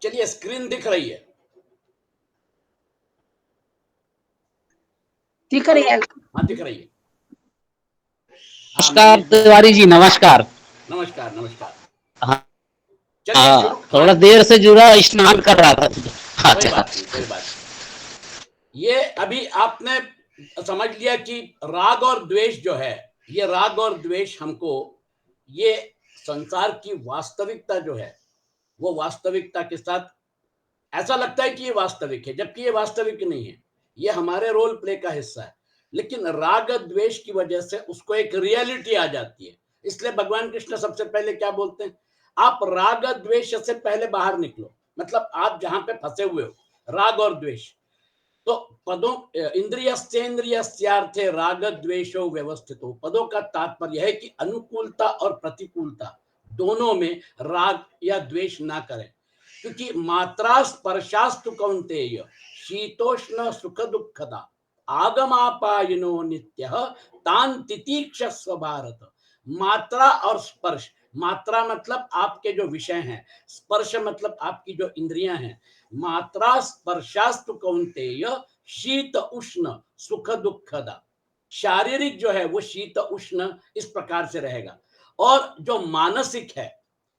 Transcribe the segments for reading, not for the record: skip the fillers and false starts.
चलिए, स्क्रीन दिख रही है? दिख रही है। हाँ, दिख रही है। नमस्कार तिवारी जी, नमस्कार। नमस्कार नमस्कार। हाँ, चलिए शुरू। थोड़ा देर से जुड़ा, स्नान कर रहा था। कोई बात नहीं, कोई बात नहीं। ये अभी आपने समझ लिया कि राग और द्वेष जो है, ये राग और द्वेष हमको, ये संसार की वास्तविकता जो है, वो वास्तविकता के साथ ऐसा लगता है कि ये वास्तविक है, जबकि ये वास्तविक नहीं है। ये हमारे रोल प्ले का हिस्सा है, लेकिन राग द्वेष की वजह से उसको एक रियलिटी आ जाती है। इसलिए भगवान कृष्ण सबसे पहले क्या बोलते हैं, आप राग द्वेष से पहले बाहर निकलो। मतलब आप जहां पे फंसे हुए हो, राग और द्वेष, तो पदों इंद्रियस्येन्द्रियस्यार्थे राग द्वेषो व्यवस्थितो, पदों का तात्पर्य है कि अनुकूलता और प्रतिकूलता दोनों में राग या द्वेष ना करें, क्योंकि मात्रा स्पर्शास्तु कौन्तेय शीतोष्ण सुख दुखदा आगमापायनो नित्यः तान तितीक्षस्व भारत। मात्रा और स्पर्श, मात्रा मतलब आपके जो विषय हैं, स्पर्श मतलब आपकी जो इंद्रियां हैं। मात्रा स्पर्शास्तु कौन्तेय शीत उष्ण सुख दुखदा, शारीरिक जो है वो शीत उष्ण इस प्रकार से रहेगा, और जो मानसिक है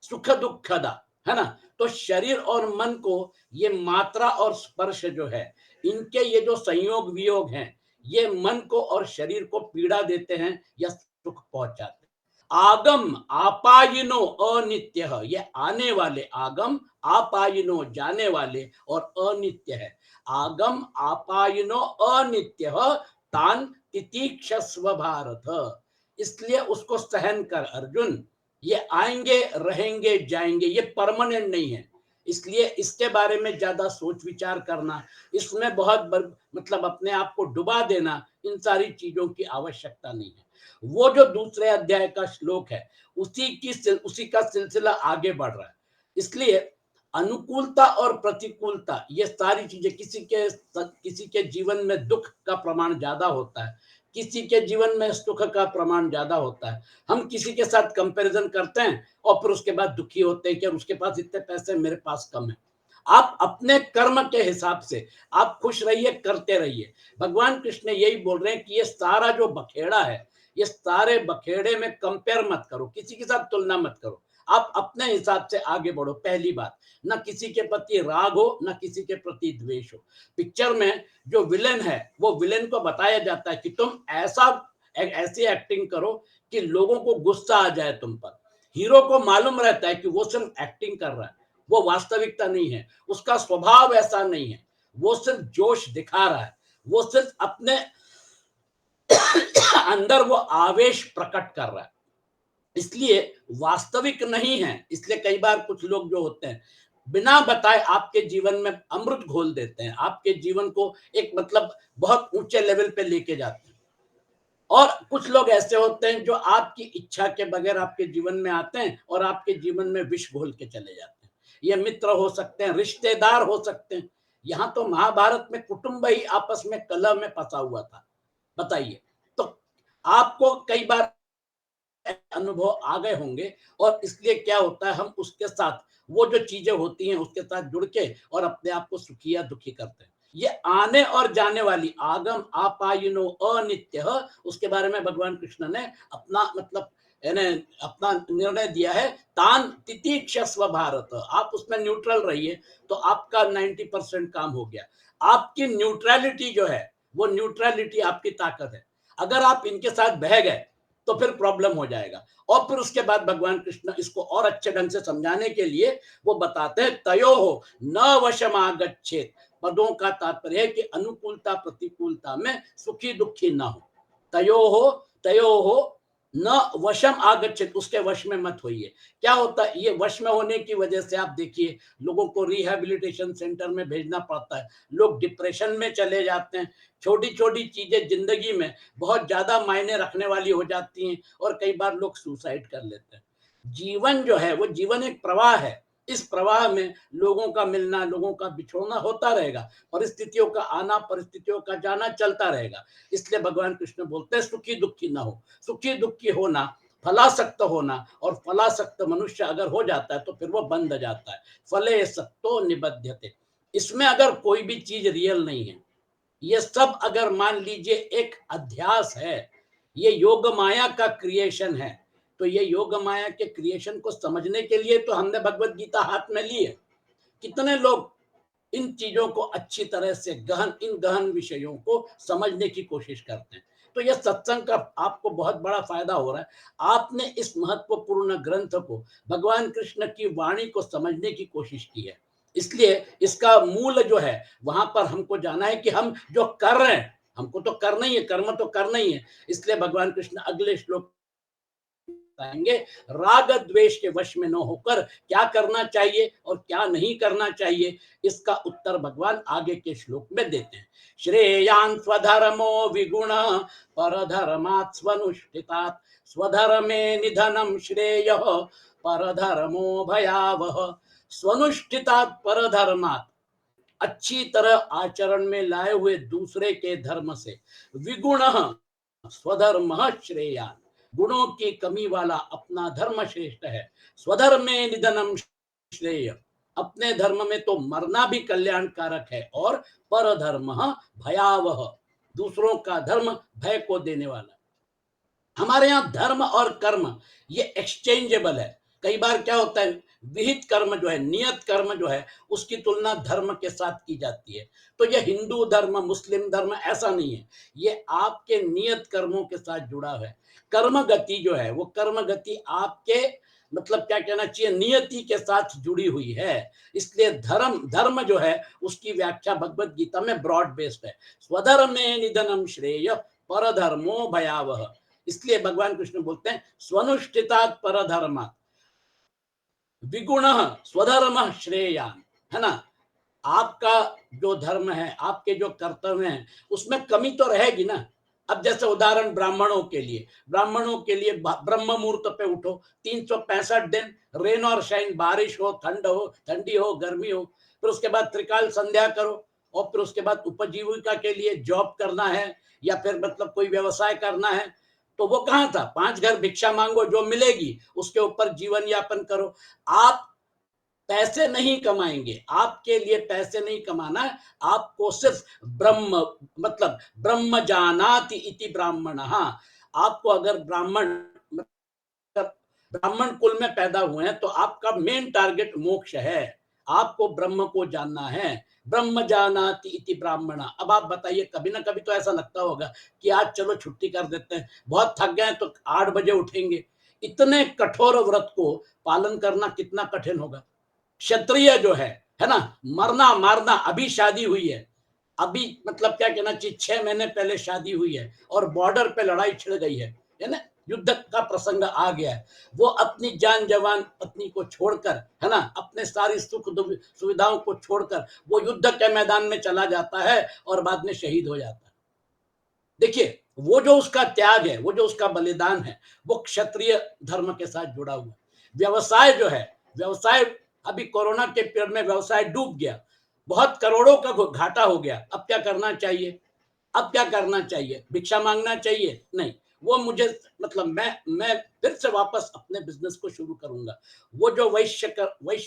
सुख दुखदा, है ना। तो शरीर और मन को ये मात्रा और स्पर्श जो है, इनके ये जो संयोग वियोग हैं, ये मन को और शरीर को पीड़ा देते हैं या सुख पहुंचाते हैं। आगम आपायिनो अनित्य, ये आने वाले, आगम आपायिनो जाने वाले, और अनित्य है। आगम आपायिनो अनित्य तान तितीक्षस्व भारत। इसलिए उसको सहन कर अर्जुन, ये आएंगे रहेंगे जाएंगे, ये परमानेंट नहीं है। इसलिए इसके बारे में ज्यादा सोच विचार करना, इसमें बहुत मतलब अपने आप को डुबा देना, इन सारी चीजों की आवश्यकता नहीं है। वो जो दूसरे अध्याय का श्लोक है, उसी का सिलसिला आगे बढ़ रहा है। इसलिए अनुकूलता और प्रतिकूलता, ये सारी चीजें, किसी के जीवन में दुख का प्रमाण ज्यादा होता है, किसी के जीवन में सुख का प्रमाण ज्यादा होता है। हम किसी के साथ कंपैरिजन करते हैं और फिर उसके बाद दुखी होते हैं कि उसके पास इतने पैसे, मेरे पास कम है। आप अपने कर्म के हिसाब से आप खुश रहिए, करते रहिए। भगवान कृष्ण यही बोल रहे हैं कि ये सारा जो बखेड़ा है, ये सारे बखेड़े में कंपेयर मत करो, किसी के साथ तुलना मत करो। आप अपने हिसाब से आगे बढ़ो। पहली बात, ना किसी के प्रति राग हो, ना किसी के प्रति द्वेष हो। पिक्चर में जो विलेन है, वो विलेन को बताया जाता है कि तुम ऐसी एक्टिंग करो कि लोगों को गुस्सा आ जाए तुम पर। हीरो को मालूम रहता है कि वो सिर्फ एक्टिंग कर रहा है, वो वास्तविकता नहीं है, उसका स्वभाव ऐसा नहीं है, वो सिर्फ जोश दिखा रहा है, वो सिर्फ अपने अंदर वो आवेश प्रकट कर रहा है, इसलिए वास्तविक नहीं है। इसलिए कई बार कुछ लोग जो होते हैं, बिना बताए आपके जीवन में अमृत घोल देते हैं, आपके जीवन को एक मतलब बहुत ऊंचे लेवल पे लेके जाते हैं। और कुछ लोग ऐसे होते हैं जो आपकी इच्छा के बगैर आपके जीवन में आते हैं और आपके जीवन में विष घोल के चले जाते हैं। ये मित्र हो सकते हैं, रिश्तेदार हो सकते हैं। यहाँ तो महाभारत में कुटुंब ही आपस में कलह में फंसा हुआ था, बताइए। तो आपको कई बार अनुभव आ गए होंगे, और इसलिए क्या होता है, हम उसके साथ, वो जो चीजें होती हैं उसके साथ जुड़ के और अपने आप को सुखी या दुखी करते हैं। ये आने और जाने वाली आगम आपायिनो अनित्य, उसके बारे में भगवान कृष्ण ने अपना मतलब अपना निर्णय दिया है, तान तितीक्षस्व भारत। आप उसमें न्यूट्रल रहिए, तो आपका 90% काम हो गया। आपकी न्यूट्रलिटी जो है, वो न्यूट्रलिटी आपकी ताकत है। अगर आप इनके साथ बह गए तो फिर प्रॉब्लम हो जाएगा। और फिर उसके बाद भगवान कृष्ण इसको और अच्छे ढंग से समझाने के लिए वो बताते हैं, तयो हो न वशमागच्छेत। पदों का तात्पर्य है कि अनुकूलता प्रतिकूलता में सुखी दुखी ना हो। तयो हो न वशम आगच्छेत, उसके वश में मत होइए। क्या होता है, ये वश में होने की वजह से आप देखिए लोगों को रिहैबिलिटेशन सेंटर में भेजना पड़ता है, लोग डिप्रेशन में चले जाते हैं। छोटी छोटी चीजें जिंदगी में बहुत ज्यादा मायने रखने वाली हो जाती हैं, और कई बार लोग सुसाइड कर लेते हैं। जीवन जो है वो जीवन एक प्रवाह है, इस प्रवाह में लोगों का मिलना, लोगों का बिछोड़ना होता रहेगा, परिस्थितियों का आना, परिस्थितियों का जाना चलता रहेगा। इसलिए भगवान कृष्ण बोलते हैं सुखी दुखी ना हो। सुखी दुखी होना, फलासक्त होना, और फलासक्त मनुष्य अगर हो जाता है तो फिर वो बंध जाता है। फले सक्तो निबध्यते। इसमें अगर कोई भी चीज रियल नहीं है, ये सब अगर मान लीजिए एक अध्यास है, ये योग माया का क्रिएशन है, तो ये योग माया के क्रिएशन को समझने के लिए तो हमने भगवत गीता हाथ में ली है। कितने लोग इन चीजों को अच्छी तरह से इन गहन विषयों को समझने की कोशिश करते हैं। तो यह सत्संग का आपको बहुत बड़ा फायदा हो रहा है। आपने इस महत्वपूर्ण ग्रंथ को, भगवान कृष्ण की वाणी को समझने की कोशिश की है। इसलिए इसका मूल जो है वहां पर हमको जाना है कि हम जो कर रहे हैं, हमको तो करना ही है, कर्म तो करना ही है। इसलिए भगवान कृष्ण अगले श्लोक बताएंगे, राग द्वेष के वश में न होकर क्या करना चाहिए और क्या नहीं करना चाहिए, इसका उत्तर भगवान आगे के श्लोक में देते हैं। श्रेयान स्वधर्मो विगुण परधर्मात् स्वनुष्ठितात् स्वधर्मे निधनम श्रेय परधर्मो भयावह। स्वनुष्ठितात् परधर्मात्, अच्छी तरह आचरण में लाए हुए दूसरे के धर्म से, विगुण स्वधर्म श्रेयान, गुणों की कमी वाला अपना धर्म श्रेष्ठ है। स्वधर्म में निधनम श्रेय, अपने धर्म में तो मरना भी कल्याणकारक है, और परधर्म भयावह, दूसरों का धर्म भय को देने वाला। हमारे यहाँ धर्म और कर्म ये एक्सचेंजेबल है। कई बार क्या होता है, विहित कर्म जो है, नियत कर्म जो है, उसकी तुलना धर्म के साथ की जाती है। तो ये हिंदू धर्म, मुस्लिम धर्म ऐसा नहीं है, ये आपके नियत कर्मों के साथ जुड़ा है। कर्म गति जो है वो कर्म गति आपके मतलब क्या कहना चाहिए, नियति के साथ जुड़ी हुई है। इसलिए धर्म जो है उसकी व्याख्या भगवत गीता में ब्रॉड बेस्ड है। स्वधर्म में निधनम श्रेय परधर्मो भयावह। इसलिए भगवान कृष्ण बोलते हैं स्वनुष्ठितात् परधर्मात् विगुण स्वधर्म श्रेयान, है ना। आपका जो धर्म है, आपके जो कर्तव्य हैं, उसमें कमी तो रहेगी ना। अब जैसे उदाहरण ब्राह्मणों के लिए ब्रह्म मुहूर्त पे उठो, 365 दिन, रेन और शाइन, बारिश हो, ठंडी हो, गर्मी हो, फिर उसके बाद त्रिकाल संध्या करो, और फिर उसके बाद उपजीविका के लिए जॉब करना है या फिर मतलब कोई व्यवसाय करना है। तो वो कहाँ था, 5 घर भिक्षा मांगो, जो मिलेगी उसके ऊपर जीवन यापन करो। आप पैसे नहीं कमाएंगे, आपके लिए पैसे नहीं कमाना है, आपको सिर्फ ब्रह्म मतलब ब्रह्म जानाति इति ब्राह्मण। आपको अगर ब्राह्मण कुल में पैदा हुए हैं तो आपका मेन टारगेट मोक्ष है, आपको ब्रह्म को जानना है। ब्रह्म जानाति इति ब्राह्मण। अब आप बताइए, कभी ना कभी तो ऐसा लगता होगा कि आज चलो छुट्टी कर देते हैं, बहुत थक गए तो 8 बजे उठेंगे। इतने कठोर व्रत को पालन करना कितना कठिन होगा। क्षत्रिय जो है ना, मरना मारना, अभी शादी हुई है, अभी मतलब क्या कहना चाहिए 6 महीने पहले शादी हुई है और बॉर्डर पे लड़ाई छिड़ गई है ना, युद्ध का प्रसंग आ गया है, वो अपनी जान जवान पत्नी को छोड़कर, है ना, अपने सारी सुख सुविधाओं को छोड़कर वो युद्ध के मैदान में चला जाता है और बाद में शहीद हो जाता है। देखिए, वो जो उसका त्याग है, वो जो उसका बलिदान है, वो क्षत्रिय धर्म के साथ जुड़ा हुआ है। व्यवसाय जो है, व्यवसाय अभी कोरोना के पीरियड में व्यवसाय डूब गया, बहुत करोड़ों का घाटा हो गया। अब क्या करना चाहिए, अब क्या करना चाहिए, भिक्षा मांगना चाहिए? नहीं, वो मुझे मतलब मैं फिर से वापस अपने बिजनेस को शुरू करूंगा। वो जो वैश्य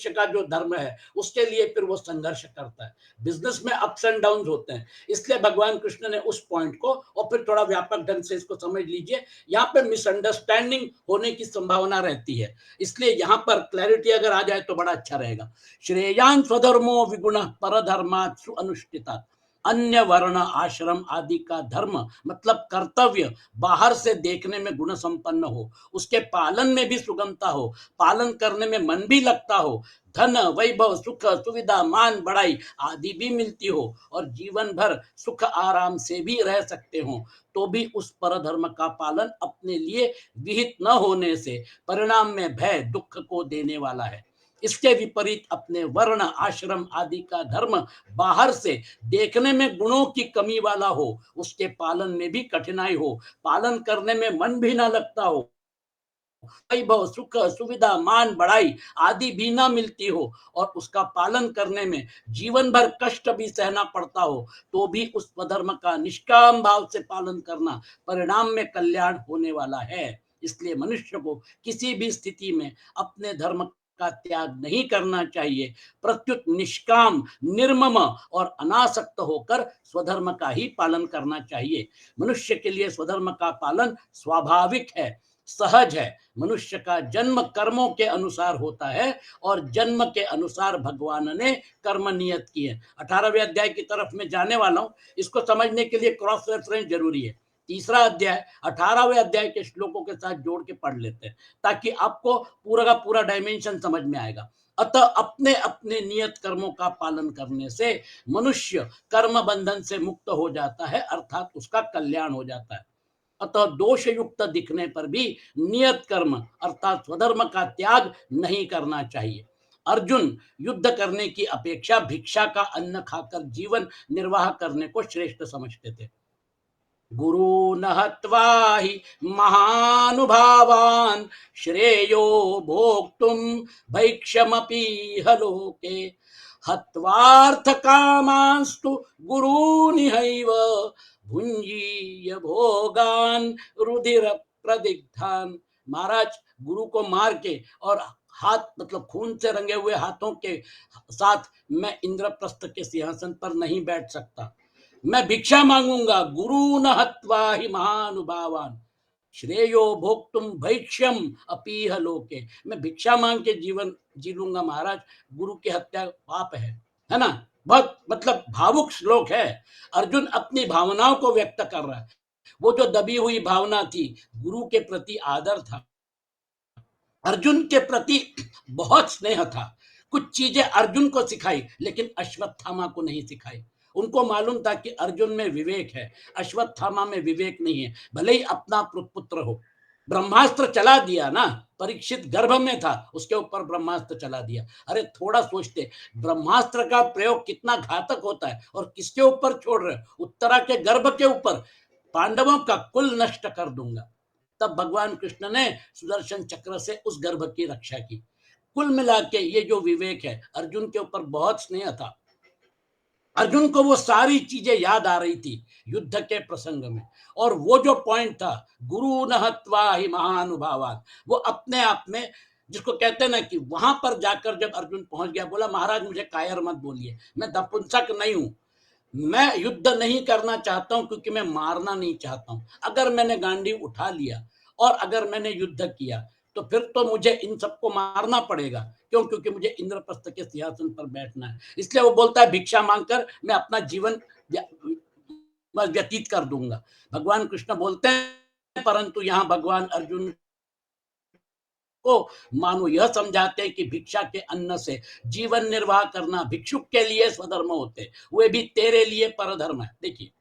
का जो धर्म है, उसके लिए फिर वो संघर्ष करता है। बिजनेस में अप्स एंड डाउन होते हैं। इसलिए भगवान कृष्ण ने उस पॉइंट को, और फिर थोड़ा व्यापक ढंग से इसको समझ लीजिए, यहाँ पे मिसअंडरस्टैंडिंग होने की संभावना रहती है। इसलिए यहाँ पर क्लैरिटी अगर आ जाए तो बड़ा अच्छा रहेगा। श्रेयान स्वधर्मो विगुण परधर्मात् अनुष्ठिता। अन्य वर्ण आश्रम आदि का धर्म मतलब कर्तव्य बाहर से देखने में गुण संपन्न हो, उसके पालन में भी सुगमता हो, पालन करने में मन भी लगता हो, धन वैभव सुख सुविधा मान बढ़ाई आदि भी मिलती हो, और जीवन भर सुख आराम से भी रह सकते हो, तो भी उस परधर्म का पालन अपने लिए विहित न होने से परिणाम में भय दुख को देने वाला है। इसके विपरीत अपने वर्ण आश्रम आदि का धर्म बाहर से देखने में गुणों की कमी वाला हो, उसके पालन में भी कठिनाई हो, पालन करने में मन भी ना लगता हो, वैभव, सुख, सुविधा, मान, बढ़ाई आदि भी ना मिलती हो और उसका पालन करने में जीवन भर कष्ट भी सहना पड़ता हो, तो भी उस स्वधर्म का निष्काम भाव से पालन करना परिणाम में कल्याण होने वाला है। इसलिए मनुष्य को किसी भी स्थिति में अपने धर्म का त्याग नहीं करना चाहिए, प्रत्युत निष्काम, निर्मम और अनासक्त होकर स्वधर्म का ही पालन करना चाहिए। मनुष्य के लिए स्वधर्म का पालन स्वाभाविक है, सहज है। मनुष्य का जन्म कर्मों के अनुसार होता है और जन्म के अनुसार भगवान ने कर्म नियत किए। 18वें अध्याय की तरफ मैं जाने वाला हूं, इसको समझने के लिए क्रॉस रेफरेंस जरूरी है। तीसरा अध्याय 18वें अध्याय के श्लोकों के साथ जोड़ के पढ़ लेते हैं ताकि आपको पूरा का पूरा डायमेंशन समझ में आएगा। अतः अपने अपने नियत कर्मों का पालन करने से मनुष्य कर्म बंधन से मुक्त हो जाता है, अर्थात उसका कल्याण हो जाता है। अतः दोष युक्त दिखने पर भी नियत कर्म अर्थात स्वधर्म का त्याग नहीं करना चाहिए। अर्जुन युद्ध करने की अपेक्षा भिक्षा का अन्न खाकर जीवन निर्वाह करने को श्रेष्ठ समझते थे। गुरून् हत्वा हि महानुभावान् श्रेयो भोक्तुं भैक्षमपीह लोके हत्वार्थकामांस्तु गुरूनिहैव भुंजीय भोगान् रुधिर प्रदिग्धान्। महाराज, गुरु को मार के और हाथ मतलब खून से रंगे हुए हाथों के साथ मैं इंद्रप्रस्थ के सिंहासन पर नहीं बैठ सकता। मैं भिक्षा मांगूंगा। गुरु न हत्वा ही महानुभावान श्रेयो भोक्तुम भैक्ष्यम अपीह लोके। मैं भिक्षा मांग के जीवन जी लूंगा महाराज, गुरु की हत्या पाप है ना। बहुत मतलब भावुक श्लोक है। अर्जुन अपनी भावनाओं को व्यक्त कर रहा है। वो जो दबी हुई भावना थी, गुरु के प्रति आदर था, अर्जुन के प्रति बहुत स्नेह था। कुछ चीजें अर्जुन को सिखाई लेकिन अश्वत्थामा को नहीं सिखाई। उनको मालूम था कि अर्जुन में विवेक है, अश्वत्थामा में विवेक नहीं है। भले ही अपना पुत्र हो। ब्रह्मास्त्र चला दिया ना, परीक्षित गर्भ में था, उसके ऊपर ब्रह्मास्त्र चला दिया। अरे थोड़ा सोचते, ब्रह्मास्त्र का प्रयोग कितना घातक होता है और किसके ऊपर छोड़ रहे? उत्तरा के गर्भ के ऊपर। पांडवों का कुल नष्ट कर दूंगा। तब भगवान कृष्ण ने सुदर्शन चक्र से उस गर्भ की रक्षा की। कुल मिला के ये जो विवेक है, अर्जुन के ऊपर बहुत स्नेह था। अर्जुन को वो सारी चीजें याद आ रही थी युद्ध के प्रसंग में। और वो जो पॉइंट था, गुरु न हत्वा ही महानुभावान, वो अपने आप में, जिसको कहते हैं ना कि वहां पर जाकर जब अर्जुन पहुंच गया, बोला महाराज मुझे कायर मत बोलिए, मैं नपुंसक नहीं हूं, मैं युद्ध नहीं करना चाहता हूं क्योंकि मैं मारना नहीं चाहता हूं। अगर मैंने गांडी उठा लिया और अगर मैंने युद्ध किया तो फिर तो मुझे इन सबको मारना पड़ेगा। क्यों? क्योंकि मुझे इंद्रप्रस्थ के सिंहासन पर बैठना है। इसलिए वो बोलता है भिक्षा मांगकर मैं अपना जीवन व्यतीत कर दूंगा। भगवान कृष्ण बोलते हैं, परंतु यहाँ भगवान अर्जुन को मानो यह समझाते हैं कि भिक्षा के अन्न से जीवन निर्वाह करना भिक्षुक के लिए स्वधर्म होते, वे भी तेरे लिए परधर्म है। देखिए,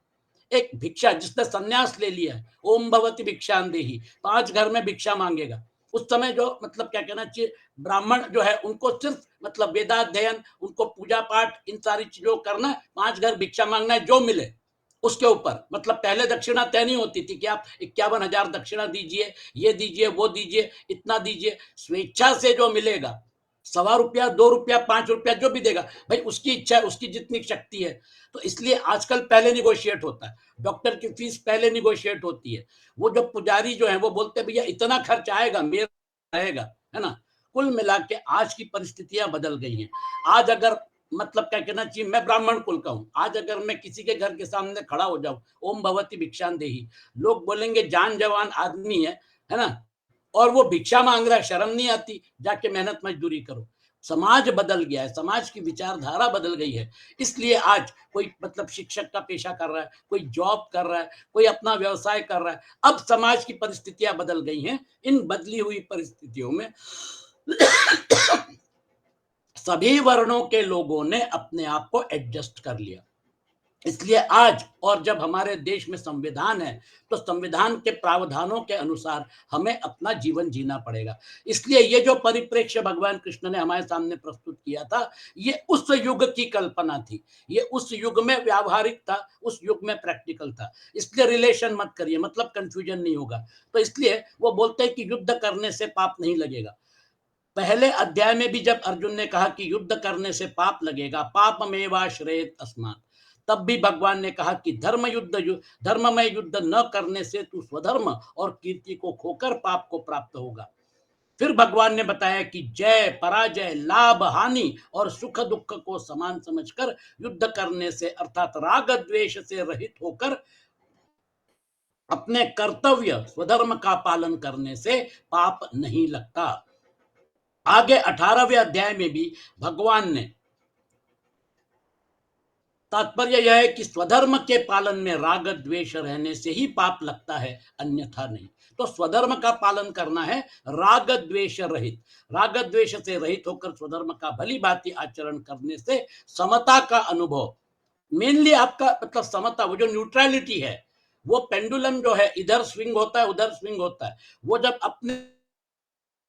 एक भिक्षा जिसने संन्यास ले लिया है, ओम भवति भिक्षांदेहि, 5 घर में भिक्षा मांगेगा। उस समय जो मतलब क्या कहना चाहिए, ब्राह्मण जो है उनको सिर्फ मतलब वेदाध्ययन, उनको पूजा पाठ, इन सारी चीजों करना, 5 घर भिक्षा मांगना है, जो मिले उसके ऊपर। मतलब पहले दक्षिणा तय नहीं होती थी कि आप 51,000 दक्षिणा दीजिए, ये दीजिए, वो दीजिए, इतना दीजिए। स्वेच्छा से जो मिलेगा, ₹1.25, ₹2, ₹5 जो भी देगा, भाई उसकी इच्छा है, उसकी जितनी शक्ति है। तो इसलिए आजकल पहले निगोशिएट होता है, डॉक्टर की फीस पहले निगोशिएट होती है। वो जो पुजारी जो है वो बोलते हैं भैया इतना खर्च आएगा, मेरा रहेगा, है ना। कुल मिला के आज की परिस्थितियां बदल गई हैं। आज अगर मतलब क्या कहना चाहिए, मैं ब्राह्मण कुल का हूं, आज अगर मैं किसी के घर के सामने खड़ा हो जाऊं, ओम भवती भिक्षांदेहि, लोग बोलेंगे जान जवान आदमी है ना, और वो भिक्षा मांग रहा है, शर्म नहीं आती? जाके मेहनत मजदूरी करो। समाज बदल गया है, समाज की विचारधारा बदल गई है। इसलिए आज कोई मतलब शिक्षक का पेशा कर रहा है, कोई जॉब कर रहा है, कोई अपना व्यवसाय कर रहा है। अब समाज की परिस्थितियां बदल गई हैं। इन बदली हुई परिस्थितियों में सभी वर्णों के लोगों ने अपने आप को एडजस्ट कर लिया। इसलिए आज और जब हमारे देश में संविधान है तो संविधान के प्रावधानों के अनुसार हमें अपना जीवन जीना पड़ेगा। इसलिए ये जो परिप्रेक्ष्य भगवान कृष्ण ने हमारे सामने प्रस्तुत किया था, ये उस युग की कल्पना थी, ये उस युग में व्यावहारिक था, उस युग में प्रैक्टिकल था। इसलिए रिलेशन मत करिए, मतलब कंफ्यूजन नहीं होगा। तो इसलिए वो बोलते हैं कि युद्ध करने से पाप नहीं लगेगा। पहले अध्याय में भी जब अर्जुन ने कहा कि युद्ध करने से पाप लगेगा, पापमेवाश्रयेत अस्मात्, तब भी भगवान ने कहा कि धर्ममय युद्ध न करने से तू स्वधर्म और कीर्ति को खोकर पाप को प्राप्त होगा। फिर भगवान ने बताया कि जय पराजय, लाभ हानि और सुख दुख को समान समझकर युद्ध करने से, अर्थात राग द्वेष से रहित होकर अपने कर्तव्य स्वधर्म का पालन करने से पाप नहीं लगता। आगे 18वें अध्याय में भी भगवान ने, तात्पर्य यह है कि स्वधर्म के पालन में राग द्वेष रहने से ही पाप लगता है, अन्यथा नहीं। तो स्वधर्म का पालन करना है राग द्वेष रहित, राग द्वेष से रहित होकर स्वधर्म का भली भांति आचरण करने से समता का अनुभव, मेनली आपका मतलब समता, वो जो न्यूट्रलिटी है, वो पेंडुलम जो है इधर स्विंग होता है उधर स्विंग होता है, वो जब अपने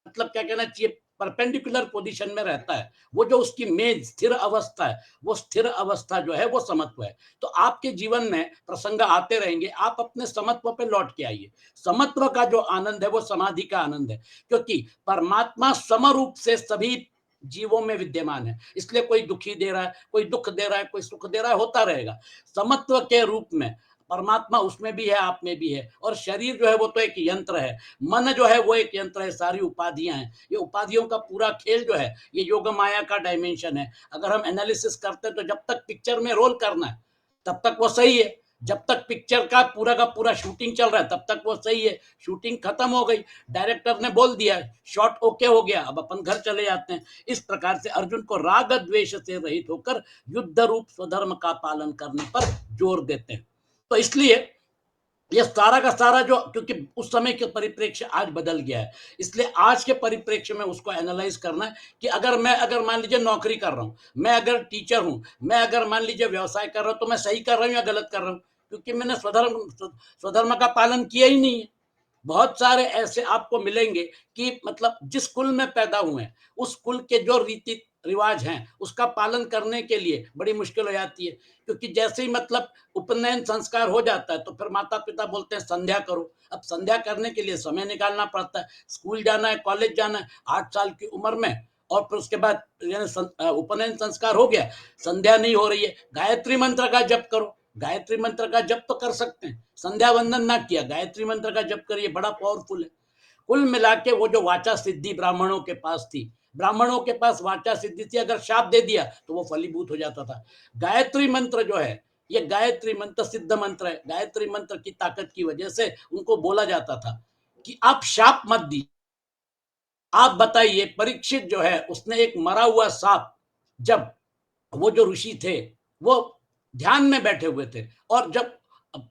मतलब क्या कहना चाहिए परपेंडिकुलर पोजीशन में रहता है, वो जो उसकी मेन स्थिर अवस्था है, वो स्थिर अवस्था जो है वो समत्व है। तो आपके जीवन में प्रसंग आते रहेंगे, आप अपने समत्व पे लौट के आइए। समत्व का जो आनंद है वो समाधि का आनंद है, क्योंकि परमात्मा समरूप से सभी जीवों में विद्यमान है। इसलिए कोई दुखी दे रहा है, कोई दुख दे रहा है, कोई सुख दे रहा है, होता रहेगा। समत्व के रूप में परमात्मा उसमें भी है, आप में भी है। और शरीर जो है वो तो एक यंत्र है, मन जो है वो एक यंत्र है, सारी उपाधियां हैं। ये उपाधियों का पूरा खेल जो है ये योग माया का डायमेंशन है। अगर हम एनालिसिस करते हैं तो जब तक पिक्चर में रोल करना है तब तक वो सही है, जब तक पिक्चर का पूरा शूटिंग चल रहा है तब तक वो सही है। शूटिंग खत्म हो गई, डायरेक्टर ने बोल दिया, शॉट ओके हो गया, अब अपन घर चले जाते हैं। इस प्रकार से अर्जुन को राग द्वेष से रहित होकर युद्ध रूप स्वधर्म का पालन करने पर जोर देते हैं। तो इसलिए ये सारा का सारा जो, क्योंकि उस समय के परिप्रेक्ष्य आज बदल गया है, इसलिए आज के परिप्रेक्ष्य में उसको एनालाइज करना है कि अगर मान लीजिए नौकरी कर रहा हूं, मैं अगर टीचर हूं, मैं अगर मान लीजिए व्यवसाय कर रहा हूं, तो मैं सही कर रहा हूं या गलत कर रहा हूं, क्योंकि मैंने स्वधर्म का पालन किया ही नहीं है। बहुत सारे ऐसे आपको मिलेंगे कि मतलब जिस कुल में पैदा हुए हैं उस कुल के जो रीति रिवाज हैं उसका पालन करने के लिए बड़ी मुश्किल हो जाती है, क्योंकि जैसे ही मतलब उपनयन संस्कार हो जाता है तो फिर माता पिता बोलते हैं संध्या करो। अब संध्या करने के लिए समय निकालना पड़ता है, स्कूल जाना है, कॉलेज जाना है 8 साल की उम्र में, और फिर उसके बाद उपनयन संस्कार हो गया, संध्या नहीं हो रही है, गायत्री मंत्र का जप करो। गायत्री मंत्र का जप तो कर सकते हैं, संध्या वंदन ना किया, गायत्री मंत्र का जप करिए, बड़ा पावरफुल है। कुल मिला के वो जो वाचा सिद्धि ब्राह्मणों के पास थी, ब्राह्मणों के पास वाचा सिद्धि थी, अगर शाप दे दिया तो वो फलीभूत हो जाता था। गायत्री मंत्र जो है, ये गायत्री मंत्र सिद्ध मंत्र है, गायत्री मंत्र की ताकत की वजह से उनको बोला जाता था कि आप शाप मत दी। आप बताइए, परीक्षित जो है उसने एक मरा हुआ सांप, जब वो जो ऋषि थे वो ध्यान में बैठे हुए थे, और जब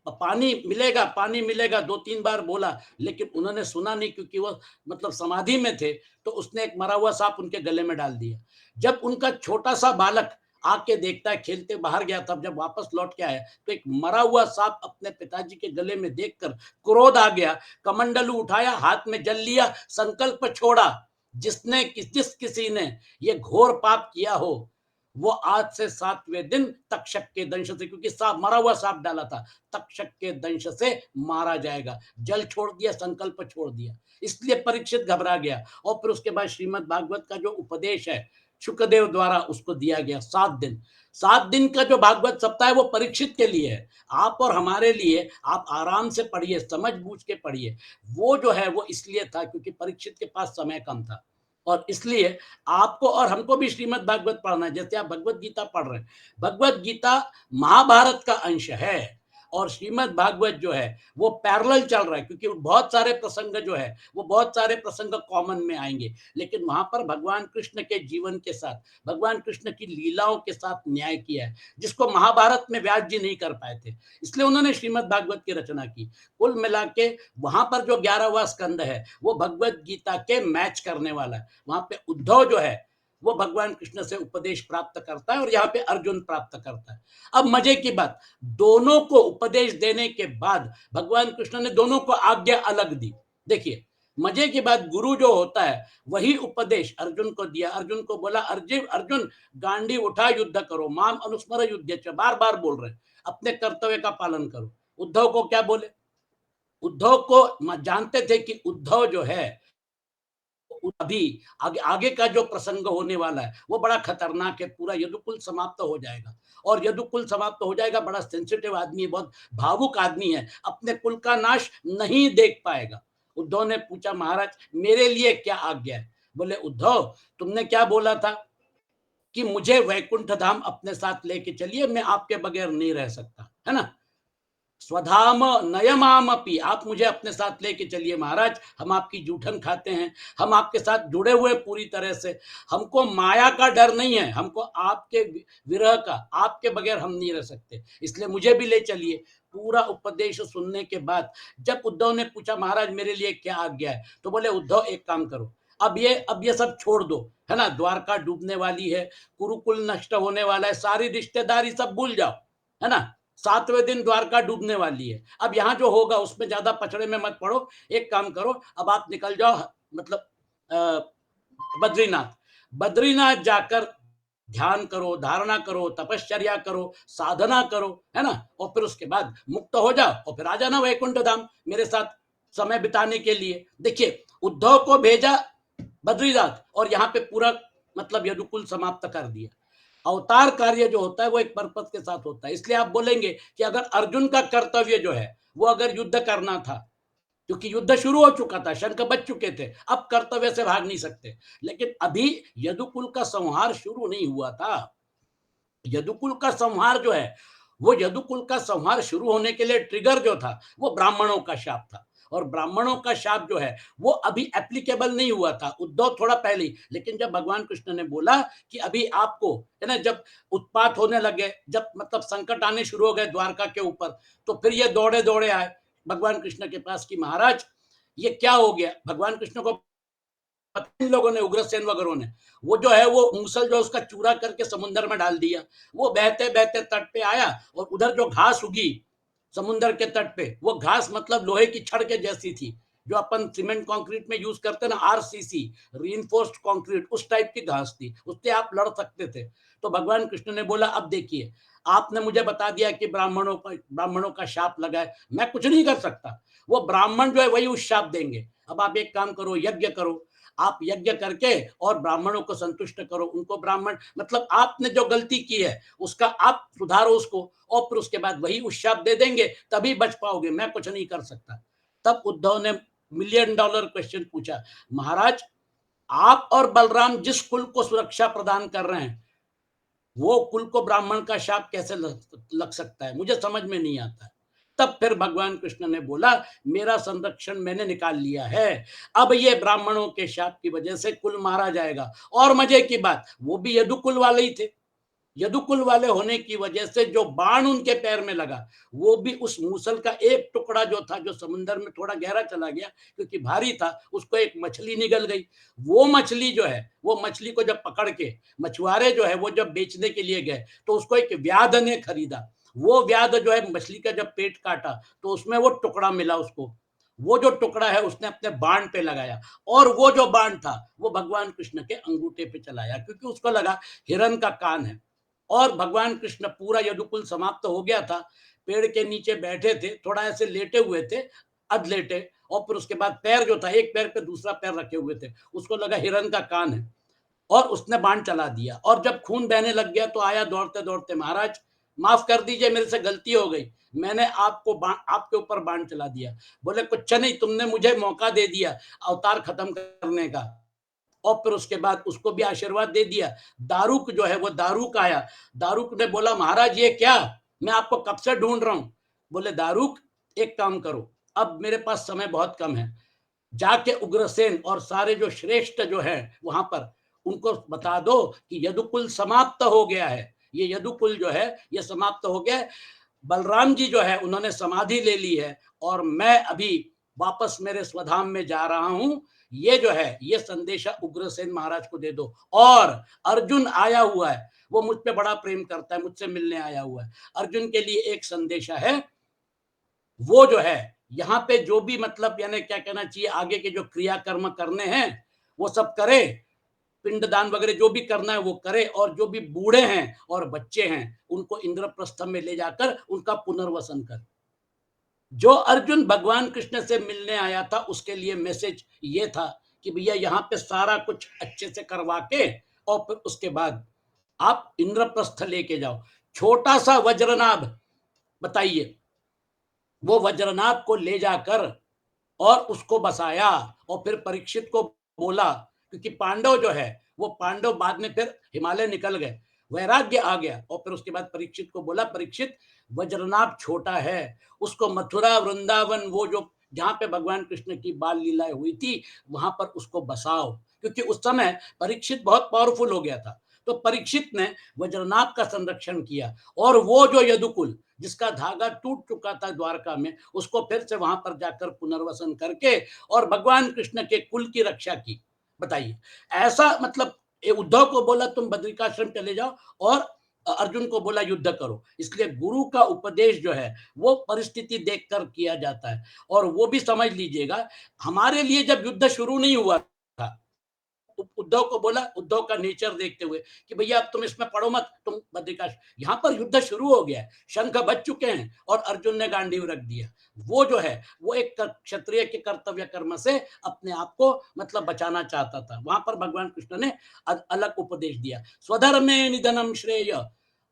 पानी मिलेगा 2-3 बार बोला, लेकिन उन्होंने सुना नहीं, क्योंकि वो मतलब समाधि में थे, तो उसने एक मरा हुआ सांप उनके गले में डाल दिया। जब उनका छोटा सा बालक आके देखता है, खेलते बाहर गया था, जब वापस लौट के आया तो एक मरा हुआ सांप अपने पिताजी के गले में देखकर क्रोध आ गया, कमंडलू उठाया, हाथ में जल लिया, संकल्प छोड़ा, जिस किसी ने ये घोर पाप किया हो वो आज से 7वें दिन तक्षक के दंश से, क्योंकि सांप मरा हुआ सांप डाला था, तक्षक के दंश से मारा जाएगा। जल छोड़ दिया, संकल्प छोड़ दिया, इसलिए परीक्षित घबरा गया। और फिर उसके बाद श्रीमद् भागवत का जो उपदेश है शुक्रदेव द्वारा उसको दिया गया 7 दिन। 7 दिन का जो भागवत सप्ताह है वो परीक्षित के लिए है, आप और हमारे लिए। आप आराम से पढ़िए, समझ बूझ के पढ़िए। वो जो है वो इसलिए था क्योंकि परीक्षित के पास समय कम था, और इसलिए आपको और हमको भी श्रीमद् भागवत पढ़ना है। जैसे आप भगवत गीता पढ़ रहे हैं, भगवत गीता महाभारत का अंश है, और श्रीमद् भागवत जो है वो पैरेलल चल रहा है, क्योंकि बहुत सारे प्रसंग जो है वो बहुत सारे प्रसंग कॉमन में आएंगे, लेकिन वहां पर भगवान कृष्ण के जीवन के साथ, भगवान कृष्ण की लीलाओं के साथ न्याय किया है, जिसको महाभारत में व्यास जी नहीं कर पाए थे, इसलिए उन्होंने श्रीमद् भागवत की रचना की। कुल मिला के वहां पर जो 11वां स्कंद है वो भगवत गीता के मैच करने वाला है। वहां पे उद्धव जो है वो भगवान कृष्ण से उपदेश प्राप्त करता है और यहाँ पे अर्जुन प्राप्त करता है। अब मजे की बात, दोनों को उपदेश देने के बाद भगवान कृष्ण ने दोनों को आज्ञा अलग दी। देखिए मजे की बात, गुरु जो होता है वही उपदेश अर्जुन को दिया। अर्जुन को बोला, अर्जुन अर्जुन गांडी उठा, युद्ध करो, माम अनुस्मर युद्ध, बार बार बोल रहे, अपने कर्तव्य का पालन करो। उद्धव को क्या बोले? उद्धव को जानते थे कि उद्धव जो है अभी आगे आगे का जो प्रसंग होने वाला है वो बड़ा खतरनाक है, पूरा यदुकुल समाप्त हो जाएगा। और यदुकुल समाप्त हो जाएगा, बड़ा सेंसिटिव आदमी है, बहुत भावुक आदमी है, अपने कुल का नाश नहीं देख पाएगा। उद्धव ने पूछा, महाराज मेरे लिए क्या आज्ञा है? बोले, उद्धव तुमने क्या बोला था कि मुझे वैकुंठ धाम अपने साथ लेके चलिए, मैं आपके बगैर नहीं रह सकता, है ना? स्वधाम नयमामपि, आप मुझे अपने साथ लेके चलिए महाराज, हम आपकी जूठन खाते हैं, हम आपके साथ जुड़े हुए पूरी तरह से, हमको माया का डर नहीं है, हमको आपके विरह का, आपके बगैर हम नहीं रह सकते, इसलिए मुझे भी ले चलिए। पूरा उपदेश सुनने के बाद जब उद्धव ने पूछा, महाराज मेरे लिए क्या आज्ञा है? तो बोले, उद्धव एक काम करो, अब ये सब छोड़ दो, है ना, द्वारका डूबने वाली है, कुरुकुल नष्ट होने वाला है, सारी रिश्तेदारी सब भूल जाओ, है ना, 7वें दिन द्वारका डूबने वाली है, अब यहाँ जो होगा उसमें ज्यादा पचड़े में मत पड़ो, एक काम करो, अब आप निकल जाओ, मतलब बद्रीनाथ, बद्रीनाथ जाकर ध्यान करो, धारणा करो, तपश्चर्या करो, साधना करो, है ना, और फिर उसके बाद मुक्त हो जाओ और फिर आ जाना वैकुंठ धाम मेरे साथ समय बिताने के लिए। देखिए उद्धव को भेजा बद्रीनाथ और यहाँ पे पूरा मतलब यदुकुल समाप्त कर दिया। अवतार कार्य जो होता है वो एक पर्पस के साथ होता है, इसलिए आप बोलेंगे कि अगर अर्जुन का कर्तव्य जो है वो अगर युद्ध करना था, क्योंकि युद्ध शुरू हो चुका था, शंख बज चुके थे, अब कर्तव्य से भाग नहीं सकते, लेकिन अभी यदुकुल का संहार शुरू नहीं हुआ था। यदुकुल का संहार जो है, वो यदुकुल का संहार शुरू होने के लिए ट्रिगर जो था वो ब्राह्मणों का शाप था, और ब्राह्मणों का शाप जो है वो अभी एप्लीकेबल नहीं हुआ था, उद्धव थोड़ा पहले ही। लेकिन जब भगवान कृष्ण ने बोला कि अभी आपको, है ना, जब उत्पात होने लगे, जब मतलब संकट आने शुरू हो गए द्वारका के ऊपर, तो फिर ये दौड़े दौड़े आए भगवान कृष्ण के पास कि महाराज ये क्या हो गया। भगवान कृष्ण को इन लोगों ने, उग्रसेन वगैरह ने, वो जो है वो मूसल जो उसका चूरा करके समुद्र में डाल दिया, वो बहते बहते तट पे आया, और उधर जो घास उगी समुद्र के तट पे, वो घास मतलब लोहे की छड़ के जैसी थी, जो अपन सीमेंट कंक्रीट में यूज करते ना, आरसीसी, रीइंफोर्स्ड कंक्रीट, उस टाइप की घास थी, उससे आप लड़ सकते थे। तो भगवान कृष्ण ने बोला, अब देखिए आपने मुझे बता दिया कि ब्राह्मणों का शाप लगा है, मैं कुछ नहीं कर सकता, वो ब्राह्मण जो है वही उस शाप देंगे। अब आप एक काम करो, यज्ञ करो, आप यज्ञ करके और ब्राह्मणों को संतुष्ट करो, उनको ब्राह्मण मतलब आपने जो गलती की है उसका आप सुधारो उसको, और फिर उसके बाद वही उस शाप दे देंगे, तभी बच पाओगे, मैं कुछ नहीं कर सकता। तब उद्धव ने मिलियन डॉलर क्वेश्चन पूछा, महाराज आप और बलराम जिस कुल को सुरक्षा प्रदान कर रहे हैं, वो कुल को ब्राह्मण का शाप कैसे लग सकता है, मुझे समझ में नहीं आता है। तब फिर भगवान कृष्ण ने बोला, मेरा संरक्षण मैंने निकाल लिया है, अब ये ब्राह्मणों के शाप की वजह से कुल मारा जाएगा। और मजे की बात, वो भी यदुकुल वाले ही थे, यदुकुल वाले होने की वजह से जो बाण उनके पैर में लगा, वो भी उस मूसल का एक टुकड़ा जो था, जो समुद्र में थोड़ा गहरा चला गया क्योंकि भारी था, उसको एक मछली निगल गई। वो मछली जो है, वो मछली को जब पकड़ के मछुआरे जो है वो जब बेचने के लिए गए, तो उसको एक व्याध ने खरीदा, वो व्याध जो है मछली का जब पेट काटा तो उसमें वो टुकड़ा मिला उसको, वो जो टुकड़ा है उसने अपने बाण पे लगाया, और वो जो बाण था वो भगवान कृष्ण के अंगूठे पे चलाया, क्योंकि उसको लगा हिरण का कान है। और भगवान कृष्ण पूरा यदुकुल समाप्त हो गया था, पेड़ के नीचे बैठे थे, थोड़ा ऐसे लेटे हुए थे, अध लेटे, और फिर उसके बाद पैर जो था, एक पैर पे दूसरा पैर रखे हुए थे, उसको लगा हिरण का कान है, और उसने बाण चला दिया। और जब खून बहने लग गया तो आया दौड़ते दौड़ते, महाराज माफ कर दीजिए, मेरे से गलती हो गई, मैंने आपके ऊपर बाण चला दिया। बोले, कुछ नहीं, तुमने मुझे मौका दे दिया अवतार खत्म करने का। और फिर उसके बाद उसको भी आशीर्वाद दे दिया। दारूक जो है वो दारूक आया, दारूक ने बोला, महाराज ये क्या, मैं आपको कब से ढूंढ रहा हूं। बोले, दारूक एक काम करो, अब मेरे पास समय बहुत कम है, जाके उग्रसेन और सारे जो श्रेष्ठ जो है वहां पर, उनको बता दो कि यदुकुल समाप्त हो गया है, ये यदुकुल जो है ये समाप्त हो गया है, बलराम जी जो है उन्होंने समाधि ले ली है, और मैं अभी वापस मेरे स्वधाम में जा रहा हूं, ये जो है ये संदेशा उग्रसेन महाराज को दे दो। और अर्जुन आया हुआ है, वो मुझ पे बड़ा प्रेम करता है, मुझसे मिलने आया हुआ है। अर्जुन के लिए एक संदेशा है, वो जो है यहाँ पे जो भी मतलब यानी क्या कहना चाहिए, आगे के जो क्रियाकर्म करने हैं वो सब करे, पिंडदान वगैरह जो भी करना है वो करे, और जो भी बूढ़े हैं और बच्चे हैं उनको इंद्रप्रस्थ में ले जाकर उनका पुनर्वसन कर। जो अर्जुन भगवान कृष्ण से मिलने आया था उसके लिए मैसेज ये था कि भैया यहाँ पे सारा कुछ अच्छे से करवा के और फिर उसके बाद आप इंद्रप्रस्थ लेके जाओ। छोटा सा वज्रनाभ, बताइए, वो वज्रनाभ को ले जाकर और उसको बसाया, और फिर परीक्षित को बोला, क्योंकि पांडव जो है वो पांडव बाद में फिर हिमालय निकल गए, वैराग्य आ गया, और फिर उसके बाद परीक्षित को बोला, परीक्षित वज्रनाभ छोटा है, उसको मथुरा वृंदावन वो जो जहां पे भगवान कृष्ण की बाल लीलाएं हुई थी वहां पर उसको बसाओ, क्योंकि उस समय परीक्षित बहुत पावरफुल हो गया था। तो परीक्षित ने वज्रनाभ का संरक्षण किया, और वो जो यदुकुल जिसका धागा टूट चुका था द्वारका में, उसको फिर से वहां पर जाकर पुनर्वसन करके और भगवान कृष्ण के कुल की रक्षा की। बताइए, ऐसा मतलब उद्धव को बोला तुम बद्रिकाश्रम चले जाओ, और अर्जुन को बोला युद्ध करो। इसलिए गुरु का उपदेश जो है वो परिस्थिति देखकर किया जाता है। और वो भी समझ लीजिएगा, हमारे लिए जब युद्ध शुरू नहीं हुआ था, उद्धव को बोला, उद्धव का नेचर देखते हुए कि भैया अब तुम इसमें पढ़ो मत, तुम बद्रिकाश, यहाँ पर युद्ध शुरू हो गया है, शंख बज चुके हैं और अर्जुन ने गांडीव रख दिया। वो जो है वो एक क्षत्रिय के कर्तव्य कर्म से अपने आप को मतलब बचाना चाहता था। वहां पर भगवान कृष्ण ने अलग उपदेश दिया, स्वधर्मे निधनम श्रेय,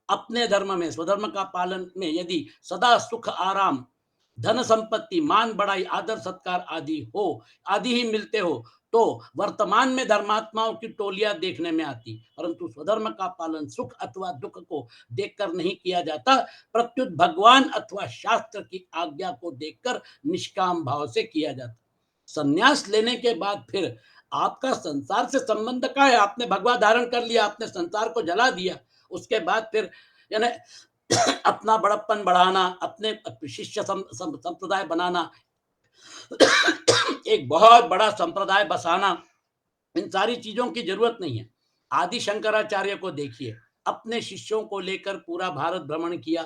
अपने धर्म में स्वधर्म का पालन में यदि सदा सुख आराम धन संपत्ति मान बढ़ाई आदर सत्कार आदि ही मिलते हो, तो वर्तमान में धर्मात्माओं की टोलियां देखने में आती, परंतु स्वधर्म का पालन सुख अथवा दुख को देखकर नहीं किया जाता, प्रत्युत भगवान अथवा शास्त्र की आज्ञा को देखकर निष्काम भाव से किया जाता। संन्यास लेने के बाद फिर आपका संसार से संबंध क्या है? आपने भगवा धारण कर लिया, आपने संसार को जला दिया, उसके बाद फिर यानी अपना बड़प्पन बढ़ाना, अपने शिष्य संप्रदाय बनाना, एक बहुत बड़ा संप्रदाय बसाना, इन सारी चीजों की जरूरत नहीं है। आदि शंकराचार्य को देखिए, अपने शिष्यों को लेकर पूरा भारत भ्रमण किया,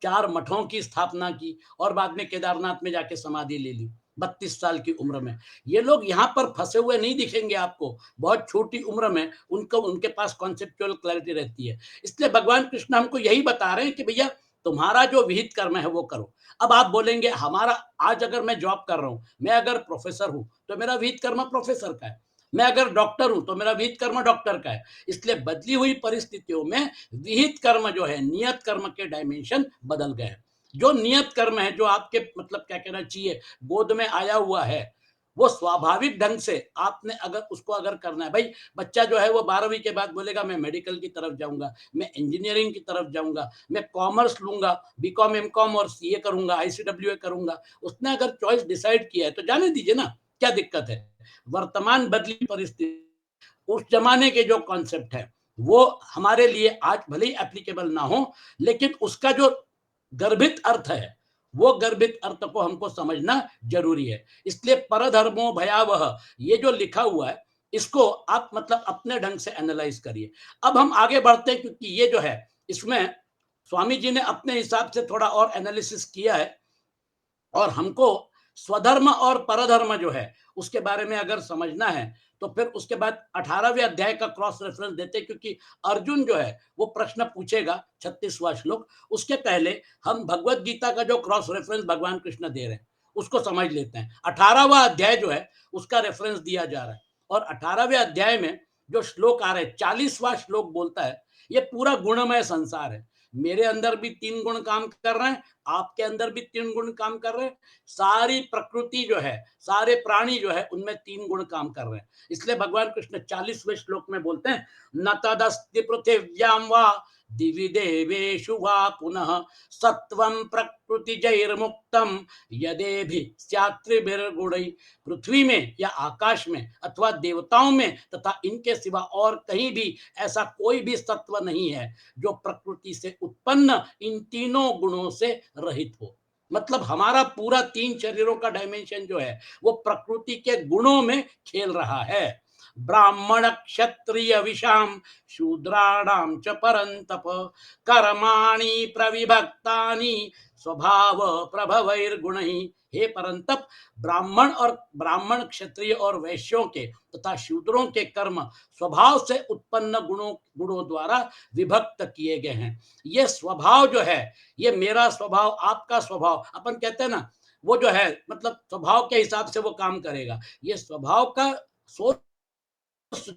4 मठों की स्थापना की, और बाद में केदारनाथ में जाके समाधि ले ली 32 साल की उम्र में। ये लोग यहाँ पर फंसे हुए नहीं दिखेंगे आपको, बहुत छोटी उम्र में उनको उनके पास कॉन्सेप्चुअल क्लैरिटी रहती है। इसलिए भगवान कृष्ण हमको यही बता रहे हैं कि भैया तुम्हारा जो विहित कर्म है वो करो। अब आप बोलेंगे हमारा, आज अगर मैं जॉब कर रहा हूं, मैं अगर प्रोफेसर हूं तो मेरा विहित कर्म प्रोफेसर का है, मैं अगर डॉक्टर हूं तो मेरा विहित कर्म डॉक्टर का है। इसलिए बदली हुई परिस्थितियों में विहित कर्म जो है, नियत कर्म के डायमेंशन बदल गए। जो नियत कर्म है, जो आपके मतलब क्या कहना चाहिए गोद में आया हुआ है, वो स्वाभाविक ढंग से आपने अगर उसको अगर करना है। भाई बच्चा जो है वो 12वीं के बाद बोलेगा मैं मेडिकल की तरफ जाऊंगा, मैं इंजीनियरिंग की तरफ जाऊंगा, मैं कॉमर्स लूंगा, बीकॉम एमकॉम और सीए करूंगा, आईसीडब्ल्यूए करूंगा। उसने अगर चॉइस डिसाइड किया है तो जाने दीजिए ना, क्या दिक्कत है। वर्तमान बदली परिस्थिति, उस जमाने के जो कॉन्सेप्ट है वो हमारे लिए आज भले ही एप्लीकेबल ना हो, लेकिन उसका जो गर्भित अर्थ है वो गर्भित अर्थ को हमको समझना जरूरी है। इसलिए परधर्मो भयावह, ये जो लिखा हुआ है इसको आप मतलब अपने ढंग से एनालाइज करिए। अब हम आगे बढ़ते हैं, क्योंकि ये जो है इसमें स्वामी जी ने अपने हिसाब से थोड़ा और एनालिसिस किया है, और हमको स्वधर्म और परधर्म जो है उसके बारे में अगर समझना है तो फिर उसके बाद 18वें अध्याय का क्रॉस रेफरेंस देते, क्योंकि अर्जुन जो है वो प्रश्न पूछेगा 36वां श्लोक। उसके पहले हम भगवत गीता का जो क्रॉस रेफरेंस भगवान कृष्ण दे रहे हैं उसको समझ लेते हैं। 18वां अध्याय जो है उसका रेफरेंस दिया जा रहा है, और 18वें अध्याय में जो श्लोक आ रहे हैं, 40वां श्लोक बोलता है ये पूरा गुणमय संसार है, मेरे अंदर भी 3 गुण काम कर रहे हैं, आपके अंदर भी 3 गुण काम कर रहे हैं, सारी प्रकृति जो है, सारे प्राणी जो है उनमें 3 गुण काम कर रहे हैं। इसलिए भगवान कृष्ण 40वें श्लोक में बोलते हैं, न तदस्ति पृथिव्यां वा दिवि देवेषु वा पुनः सत्वं प्रकृति जैर्मुक्तम यदेभि स्यात्रिभिर्गुणैः। पृथ्वी में या आकाश में अथवा देवताओं में तथा इनके सिवा और कहीं भी ऐसा कोई भी सत्व नहीं है जो प्रकृति से उत्पन्न इन तीनों गुणों से रहित हो। मतलब हमारा पूरा 3 शरीरों का डायमेंशन जो है वो प्रकृति के गुणों में खेल रहा है। ब्राह्मण क्षत्रिय विषाम शूद्राणाम च परंतप कर्माणि प्रविभक्तानि स्वभाव प्रभवैर्गुणैः। हे परंतप, ब्राह्मण क्षत्रिय और वैश्यों के तथा शूद्रों के कर्म स्वभाव से उत्पन्न गुणों द्वारा विभक्त किए गए हैं। ये स्वभाव जो है, ये मेरा स्वभाव, आपका स्वभाव, अपन कहते हैं ना, वो जो है मतलब स्वभाव के हिसाब से वो काम करेगा। ये स्वभाव का सोच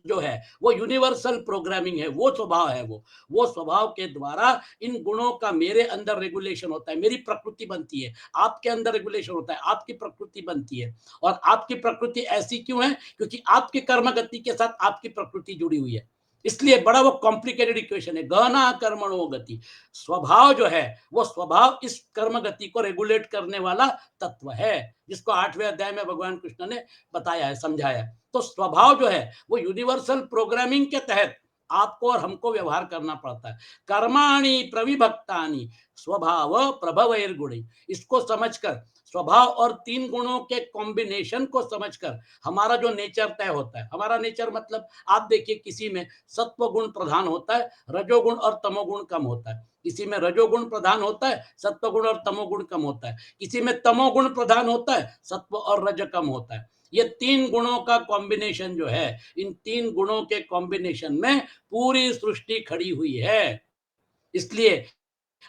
जो है वो यूनिवर्सल प्रोग्रामिंग है, वो स्वभाव है, वो स्वभाव के द्वारा इन गुणों का मेरे अंदर रेगुलेशन होता है, मेरी प्रकृति बनती है, आपके अंदर रेगुलेशन होता है, आपकी प्रकृति बनती है। और आपकी प्रकृति ऐसी क्यों है? क्योंकि आपकी कर्म गति के साथ आपकी प्रकृति जुड़ी हुई है। इसलिए बड़ा वो कॉम्प्लिकेटेड इक्वेशन है, गहना कर्मणो गति। स्वभाव जो है वो स्वभाव इस कर्म गति को रेगुलेट करने वाला तत्व है, जिसको 8वें अध्याय में भगवान कृष्ण ने बताया है, समझाया है। तो स्वभाव जो है वो यूनिवर्सल प्रोग्रामिंग के तहत आपको और हमको व्यवहार करना पड़ता है। कर्माणि प्रविभक्तानि स्वभाव प्रभवैर्गुणैः। इसको समझकर, स्वभाव और 3 गुणों के कॉम्बिनेशन को समझकर हमारा जो नेचर तय होता है। हमारा नेचर मतलब आप देखिए, किसी में सत्व गुण प्रधान होता है, रजोगुण और तमोगुण कम होता है। किसी में रजोगुण प्रधान होता है, सत्वगुण और तमोगुण कम होता है। किसी में तमोगुण प्रधान होता है, सत्व और रज कम होता है। ये 3 गुणों का कॉम्बिनेशन जो है, इन 3 गुणों के कॉम्बिनेशन में पूरी सृष्टि खड़ी हुई है। इसलिए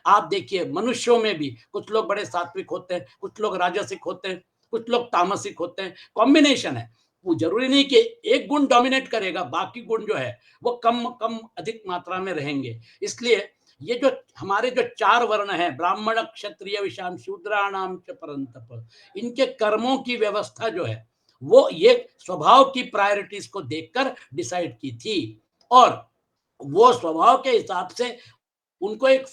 आप देखिए, मनुष्यों में भी कुछ लोग बड़े सात्विक होते हैं, कुछ लोग राजसिक होते हैं, कुछ लोग तामसिक होते हैं, कॉम्बिनेशन है। वो जरूरी नहीं कि एक गुण डोमिनेट करेगा, बाकी गुण जो है वो कम कम अधिक मात्रा में रहेंगे। इसलिए ये जो हमारे जो 4 वर्ण हैं, ब्राह्मण क्षत्रिय विषाम शूद्राणाम च परंतप, इनके कर्मों की व्यवस्था जो है वो ये स्वभाव की प्रायोरिटीज को देखकर डिसाइड की थी। और वो स्वभाव के हिसाब से उनको एक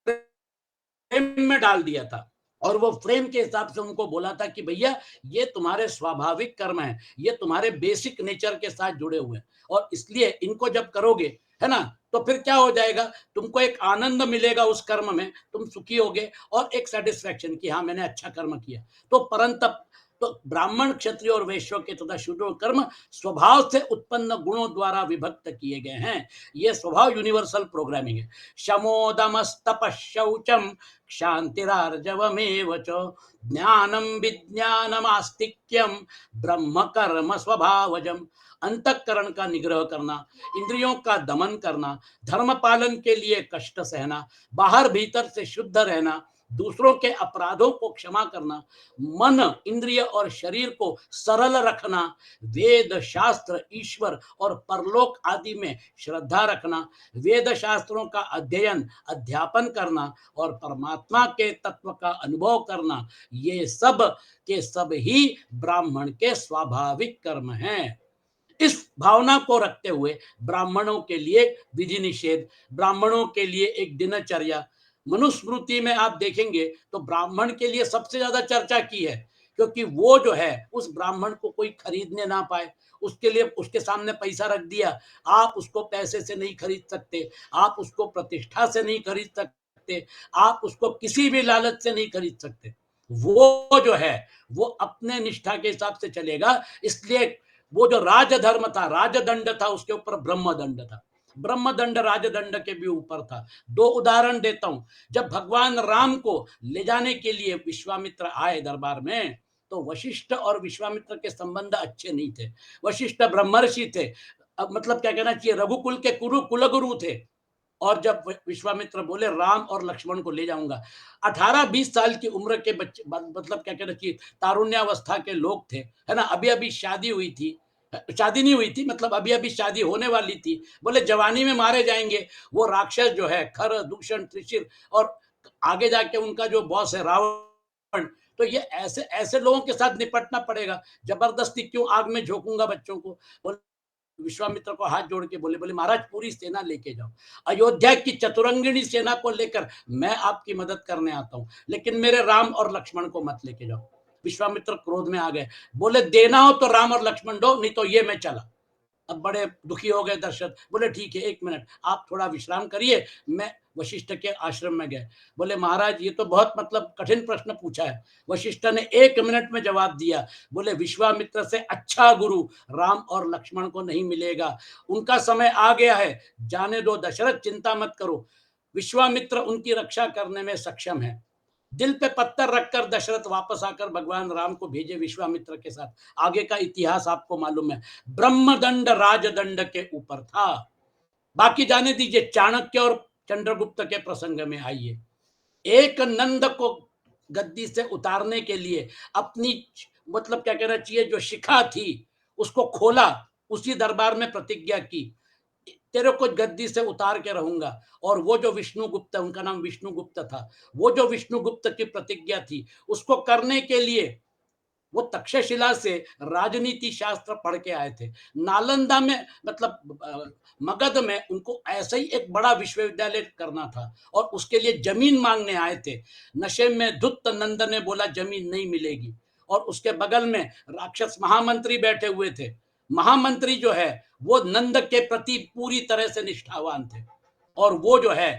फ्रेम में डाल दिया था, और वो फ्रेम के हिसाब से उनको बोला था कि भैया ये तुम्हारे स्वाभाविक कर्म है, ये तुम्हारे बेसिक नेचर के साथ जुड़े हुए हैं, और इसलिए इनको जब करोगे, है ना, तो फिर क्या हो जाएगा, तुमको एक आनंद मिलेगा उस कर्म में, तुम सुखी होगे, और एक सेटिस्फैक्शन कि हाँ मैंने अच्छा कर्म किया। तो परंतप, तो ब्राह्मण क्षत्रिय और वैश्यों के तथा शूद्रों कर्म स्वभाव से उत्पन्न गुणों द्वारा विभक्त किए गए हैं। ये स्वभाव यूनिवर्सल प्रोग्रामिंग है। शमोदमस्तप शौचम क्षांतिरार्जवमेव च ज्ञानम विज्ञानमास्तिक्यम ब्रह्म कर्म स्वभावजम। अंतःकरण का निग्रह करना, इंद्रियों का दमन करना, धर्म पालन के लिए कष्ट सहना, बाहर भीतर से शुद्ध रहना, दूसरों के अपराधों को क्षमा करना, मन, इंद्रिय और शरीर को सरल रखना, वेद शास्त्र, ईश्वर और परलोक आदि में श्रद्धा रखना, वेद शास्त्रों का अध्ययन अध्यापन करना और परमात्मा के तत्व का अनुभव करना, ये सब के सब ही ब्राह्मण के स्वाभाविक कर्म हैं। इस भावना को रखते हुए ब्राह्मणों के लिए विधि निषेध, ब्राह्मणों के लिए एक दिनचर्या, मनुस्मृति में आप देखेंगे तो ब्राह्मण के लिए सबसे ज्यादा चर्चा की है, क्योंकि वो जो है उस ब्राह्मण को कोई खरीदने ना पाए, उसके लिए उसके सामने पैसा रख दिया, आप उसको पैसे से नहीं खरीद सकते, आप उसको प्रतिष्ठा से नहीं खरीद सकते, आप उसको किसी भी लालच से नहीं खरीद सकते। वो जो है वो अपने निष्ठा के हिसाब से चलेगा। इसलिए वो जो राजधर्म था, राजदंड था, उसके ऊपर ब्रह्मदंड था, ब्रह्मदंड राजदंड के भी ऊपर था। 2 उदाहरण देता हूं। जब भगवान राम को ले जाने के लिए विश्वामित्र आए दरबार में, तो वशिष्ठ और विश्वामित्र के संबंध अच्छे नहीं थे। वशिष्ठ ब्रह्मर्षि थे, अब मतलब क्या कहना चाहिए, रघुकुल के कुलगुरु थे। और जब विश्वामित्र बोले राम और लक्ष्मण को ले जाऊंगा, 18-20 साल की उम्र के बच्चे, मतलब क्या कहना चाहिए, तारुण्यावस्था के लोग थे, है ना, अभी अभी शादी हुई थी, शादी नहीं हुई थी, मतलब अभी अभी शादी होने वाली थी। बोले जवानी में मारे जाएंगे। वो राक्षस जो है खर, दूषण, त्रिशिर, और आगे जाके उनका जो बॉस है रावण, तो ये ऐसे ऐसे लोगों के साथ निपटना पड़ेगा। जबरदस्ती क्यों आग में झोंकूंगा बच्चों को। बोले, विश्वामित्र को हाथ जोड़ के बोले, महाराज पूरी सेना लेके जाओ, अयोध्या की चतुरंगिणी सेना को लेकर मैं आपकी मदद करने आता हूं, लेकिन मेरे राम और लक्ष्मण को मत लेके जाओ। विश्वामित्र क्रोध में आ गए, बोले देना हो तो राम और लक्ष्मण दो, नहीं तो ये मैं चला। अब बड़े दुखी हो गए दशरथ, बोले ठीक है 1 मिनट आप थोड़ा विश्राम करिए, मैं वशिष्ठ के आश्रम में गए। बोले महाराज ये तो बहुत मतलब कठिन प्रश्न पूछा है। वशिष्ठ ने 1 मिनट में जवाब दिया। बोले विश्वामित्र से अच्छा गुरु राम और लक्ष्मण को नहीं मिलेगा, उनका समय आ गया है, जाने दो दशरथ, चिंता मत करो, विश्वामित्र उनकी रक्षा करने में सक्षम है। दिल पे पत्थर रखकर दशरथ वापस आकर भगवान राम को भेजे विश्वामित्र के साथ। आगे का इतिहास आपको मालूम है, ब्रह्मदंड राजदंड के ऊपर था। बाकी जाने दीजिए, चाणक्य और चंद्रगुप्त के प्रसंग में आइए। एक नंद को गद्दी से उतारने के लिए अपनी मतलब क्या कहना चाहिए जो शिखा थी उसको खोला, उसी दरबार में प्रतिज्ञा की तेरे को गद्दी से उतार के रहूंगा। और वो जो विष्णुगुप्त, उनका नाम विष्णुगुप्त था, वो जो विष्णुगुप्त की प्रतिज्ञा थी उसको करने के लिए वो तक्षशिला से राजनीति शास्त्र पढ़ के आए थे। नालंदा में मतलब मगध में उनको ऐसा ही एक बड़ा विश्वविद्यालय करना था और उसके लिए जमीन मांगने आए थे। नशे में धुत नंद ने बोला जमीन नहीं मिलेगी, और उसके बगल में राक्षस महामंत्री बैठे हुए थे। महामंत्री जो है वो नंद के प्रति पूरी तरह से निष्ठावान थे, और वो जो है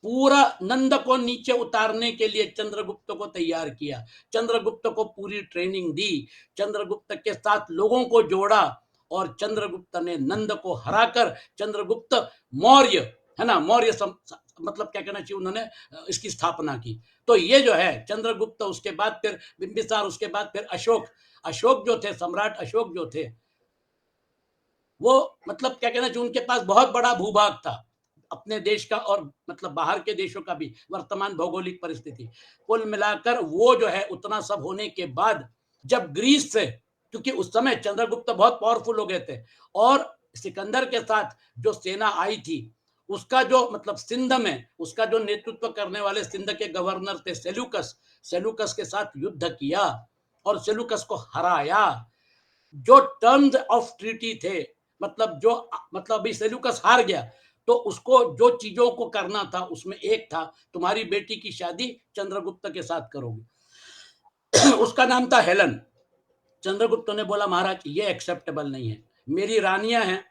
पूरा नंद को नीचे उतारने के लिए चंद्रगुप्त को तैयार किया, चंद्रगुप्त को पूरी ट्रेनिंग दी, चंद्रगुप्त के साथ लोगों को जोड़ा, और चंद्रगुप्त ने नंद को हराकर चंद्रगुप्त मौर्य, है ना, मतलब क्या कहना चाहिए, उन्होंने इसकी स्थापना की। तो ये जो है चंद्रगुप्त, उसके बाद फिर बिंबिसार, उसके बाद फिर अशोक। अशोक जो थे, सम्राट अशोक जो थे, वो मतलब क्या कहना चाहिए, उनके पास बहुत बड़ा भूभाग था अपने देश का और मतलब बाहर के देशों का भी, वर्तमान भौगोलिक परिस्थिति कुल मिलाकर वो जो है उतना सब होने के बाद जब ग्रीस से, क्योंकि उस समय चंद्रगुप्त बहुत पावरफुल हो गए थे, और सिकंदर के साथ जो सेना आई थी उसका जो मतलब सिंध में उसका जो नेतृत्व करने वाले सिंध के गवर्नर थे सेल्यूकस, सेल्यूकस के साथ युद्ध किया और सेल्यूकस को हराया। जो टर्म्स ऑफ ट्रीटी थे, मतलब जो मतलब अभी सेल्यूकस हार गया, तो उसको जो चीजों को करना था उसमें एक था तुम्हारी बेटी की शादी चंद्रगुप्त के साथ करोगे। उसका नाम था हेलन। चंद्रगुप्त ने बोला महाराज ये एक्सेप्टेबल नहीं है, मेरी रानियां हैं,